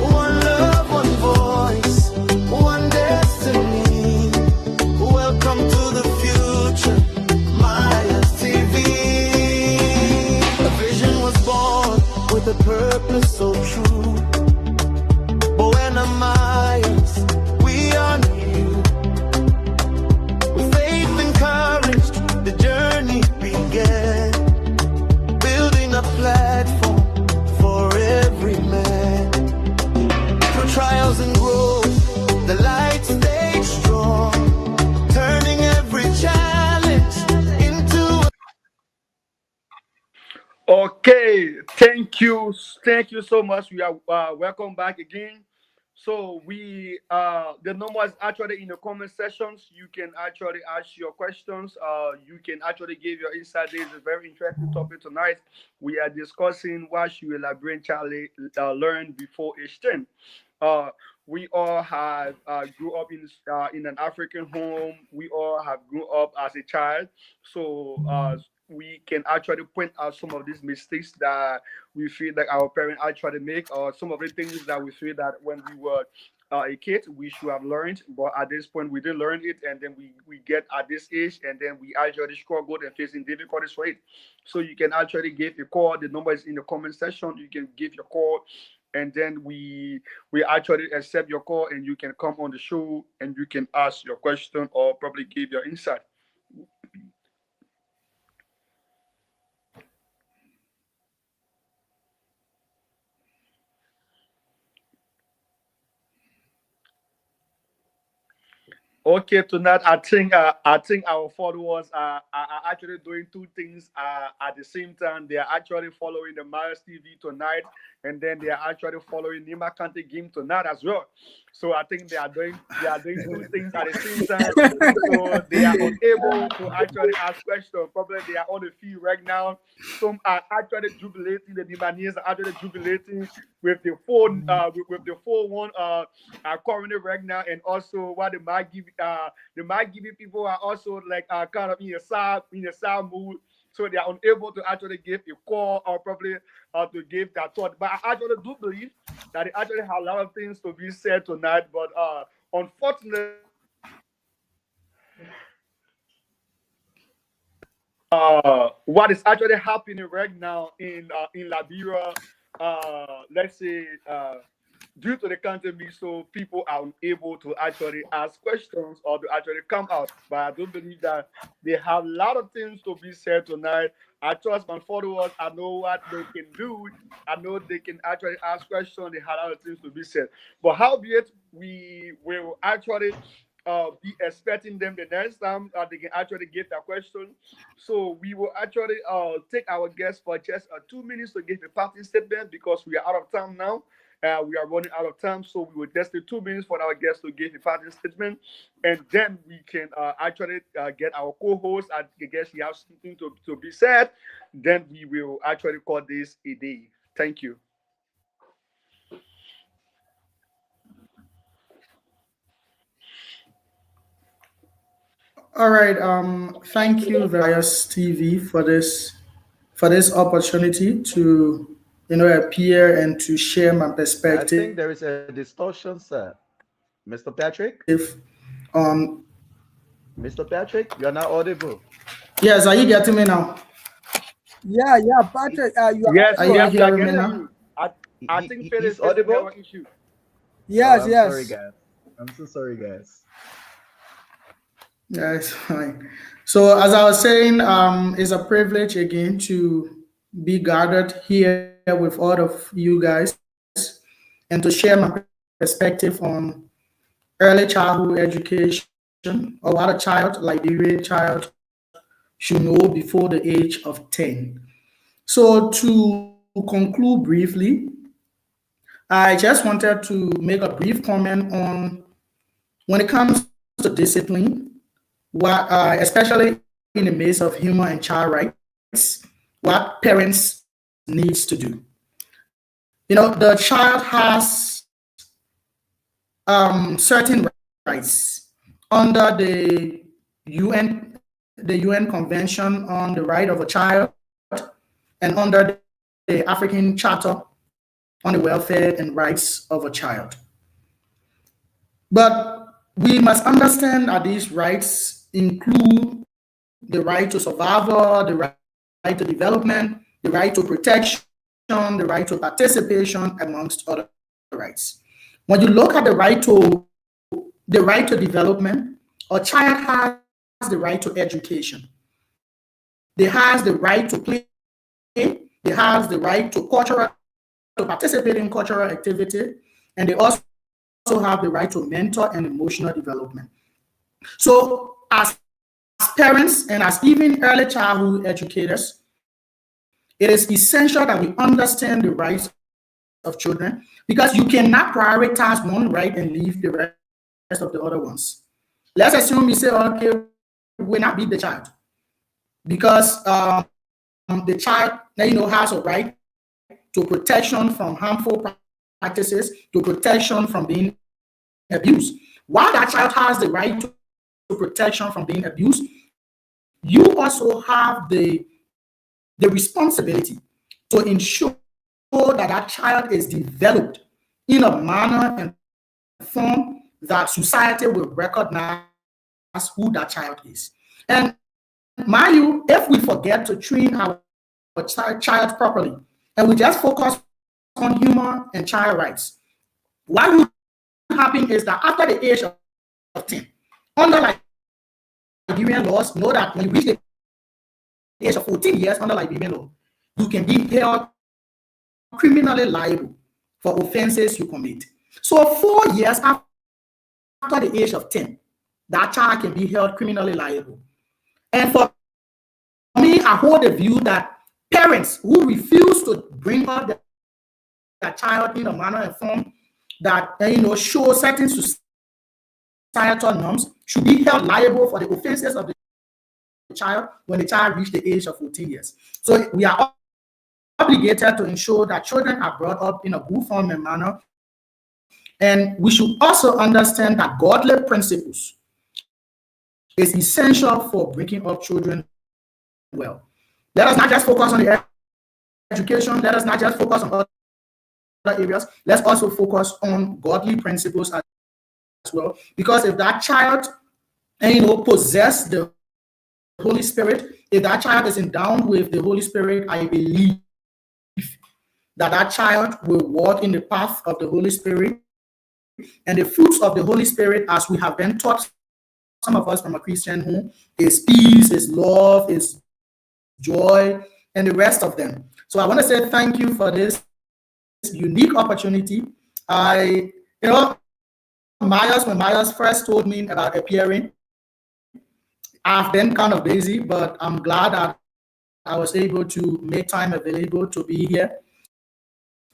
One love, one voice, one destiny. Welcome to the future, Maya's TV. A vision was born with a purpose so true. But when I'm Mayans, we honor you. With faith and courage, the journey began. Building a platform for every man. Through trials and growth, the light stayed strong. Turning every challenge into Okay, thank you so much. We are welcome back again. So we the number is actually in the comment sections. You can actually ask your questions. You can actually give your insight. This is a very interesting topic tonight. We are discussing what should a Liberian child learn before age 10. Uh, we all have grew up in an African home. We all have grew up as a child. So we can actually point out some of these mistakes that we feel that our parents actually make, or some of the things that we feel that when we were a kid we should have learned, but at this point we didn't learn it, and then we get at this age and then we actually struggled and facing difficulties for it. So you can actually give a call. The number is in the comment section. You can give your call, and then we actually accept your call, and you can come on the show and you can ask your question or probably give your insight. Okay, tonight I think our followers are actually doing two things at the same time. They are actually following the Maris TV tonight, and then they are actually following Nima Kante game tonight as well. So I think they are doing two things at the same time. So they are unable to actually ask questions. Probably they are on the field right now. Some are actually jubilating. The Libanese are actually jubilating with the phone with the 4-1 currently right now, and also what the might giving people are also like kind of in a sad mood, so they are unable to actually give a call or probably to give their thought. But I actually do believe that they actually have a lot of things to be said tonight. But unfortunately, what is actually happening right now in Liberia, let's say due to the country being so, people are unable to actually ask questions or to actually come out. But I do believe that they have a lot of things to be said tonight. I trust my followers. I know what they can do. I know they can actually ask questions. They have a lot of things to be said. But howbeit, we will actually be expecting them the next time they can actually give their question. So we will actually take our guests for just 2 minutes to give a parting statement because we are out of time now. We are running out of time, so we will just take 2 minutes for our guests to give a parting statement, and then we can actually get our co-host. I guess he has something to be said. Then we will actually call this a day. Thank you. All right. Thank you very much, TV, for this opportunity to appear and to share my I perspective think there is a distortion, sir. Mr. Patrick? on. Mr. Patrick, you're not audible. Yes, are you getting me now? Yeah, yeah, Patrick, you are Yes, Are audible. you yes, we are hearing me getting now? you. I think Phil He's is facing audible? network issue. Oh, Yes, I'm sorry, yes. guys. I'm so sorry, guys. Yeah, it's fine. So as I was saying, it's a privilege again to be gathered here with all of you guys and to share my perspective on early childhood education or what a child, Liberian child, should know before the age of 10. So to conclude briefly, I just wanted to make a brief comment on when it comes to discipline, especially in the midst of human and child rights, what parents needs to do. The child has certain rights under the UN Convention on the Right of a Child and under the African Charter on the Welfare and Rights of a Child. But we must understand that these rights include the right to survival, the right to development, the right to protection, the right to participation, amongst other rights. When you look at the right to development, a child has the right to education. They has the right to play. They has the right to participate in cultural activity, and they also have the right to mental and emotional development. So, as parents and as even early childhood educators, it is essential that we understand the rights of children because you cannot prioritize one right and leave the rest of the other ones. Let's assume we say, okay, we not beat the child because the child has a right to protection from harmful practices, to protection from being abused. While that child has the right to protection from being abused, you also have the responsibility to ensure that that child is developed in a manner and form that society will recognize who that child is. And mind you, if we forget to train our child properly and we just focus on human and child rights, what will happen is that after the age of 10, under Liberian laws, know that when you reach the age of 14 years under Liberian law, you can be held criminally liable for offenses you commit. So 4 years after the age of 10, that child can be held criminally liable. And for me, I hold the view that parents who refuse to bring up their child in a manner and form that show certain societal norms should be held liable for the offenses of the child when the child reach the age of 14 years. So we are obligated to ensure that children are brought up in a good form and manner. And we should also understand that godly principles is essential for bringing up children well. Let us not just focus on the education, let us not just focus on other areas, let's also focus on godly principles as well. Because if that child, possess the Holy Spirit, if that child is endowed with the Holy Spirit, I believe that that child will walk in the path of the Holy Spirit, and the fruits of the Holy Spirit, as we have been taught, some of us from a Christian home, is peace, is love, is joy, and the rest of them. So I want to say thank you for this unique opportunity. I, you know, I Myers, when Myers first told me about appearing, I've been kind of busy, but I'm glad that I was able to make time available to be here.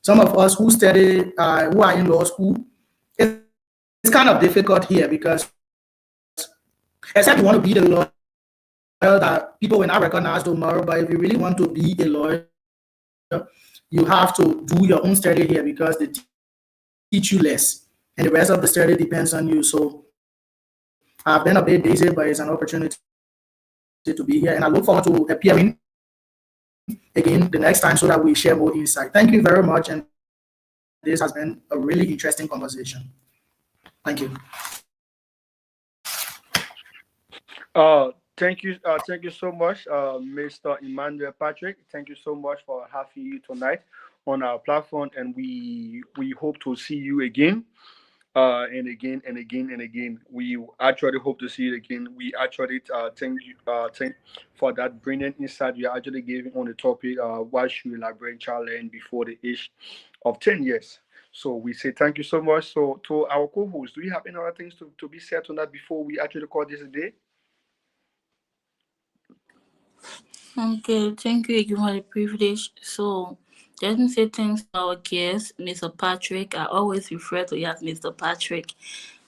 Some of us who study, who are in law school, it's kind of difficult here because except you want to be the lawyer that people will not recognize tomorrow, but if you really want to be a lawyer, you have to do your own study here because they teach you less, and the rest of the study depends on you. So I've been a bit busy, but it's an opportunity to be here, and I look forward to appearing again the next time so that we share more insight. Thank you very much, and this has been a really interesting conversation. Thank you. Thank you so much, Mr. Emmanuel Patrick. Thank you so much for having you tonight on our platform, and we hope to see you again, and again and again and again. We actually hope to see you again. We actually thank for that brilliant insight you actually gave on the topic. Why should elaborate child learn before the age of 10 years? So we say thank you so much. So to our co-host, do you have any other things to be said on that before we actually call this a day? Okay, thank you again for the privilege. So, let me say thanks to our guest, Mr. Patrick. I always refer to you as Mr. Patrick.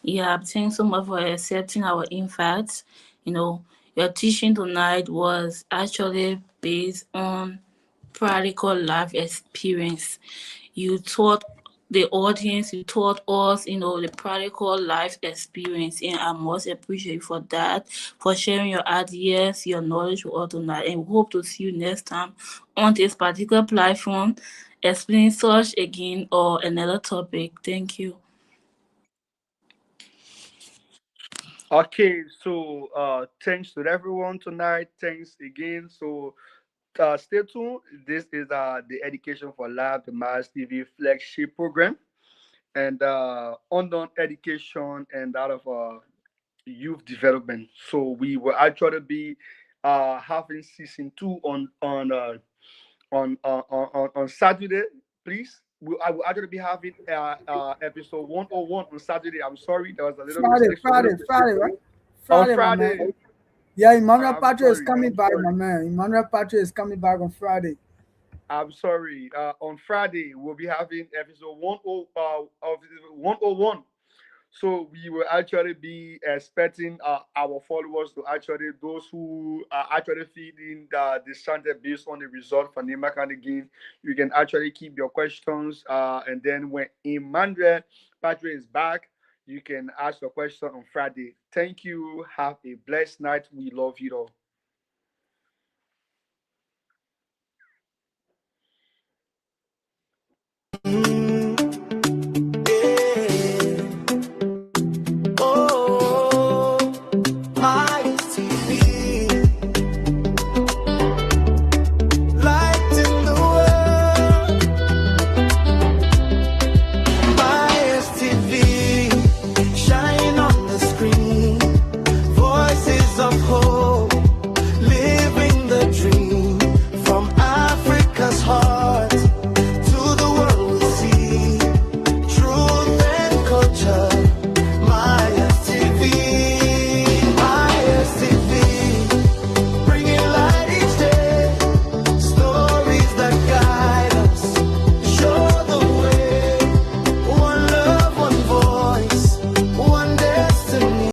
Yeah, thanks so much for accepting our invites. You know, your teaching tonight was actually based on practical life experience. You taught the audience, you taught us, the practical life experience, and I must appreciate you for that, for sharing your ideas, your knowledge with us tonight, and we hope to see you next time on this particular platform, explaining such again or another topic. Thank you. Okay, so thanks to everyone tonight. Thanks again. So stay tuned. This is the Education for Life, the Mars TV flagship program, and on education and that of youth development. So we will actually be having season two on Saturday. Please, I will actually be having episode 101 on Saturday. I'm sorry, there was a little Friday, mistake. Friday, Friday, right? On Friday, my Friday. man. Yeah, Emmanuel I'm Patrick is sorry. coming back, my man. Emmanuel Patrick is coming back on Friday. I'm sorry. On Friday, we'll be having episode 101. So we will actually be expecting our followers to actually, those who are actually feeding the standard based on the result for Nema County Games. You can actually keep your questions. And then when Emmanuel Patrick is back, you can ask your question on Friday. Thank you. Have a blessed night. We love you all.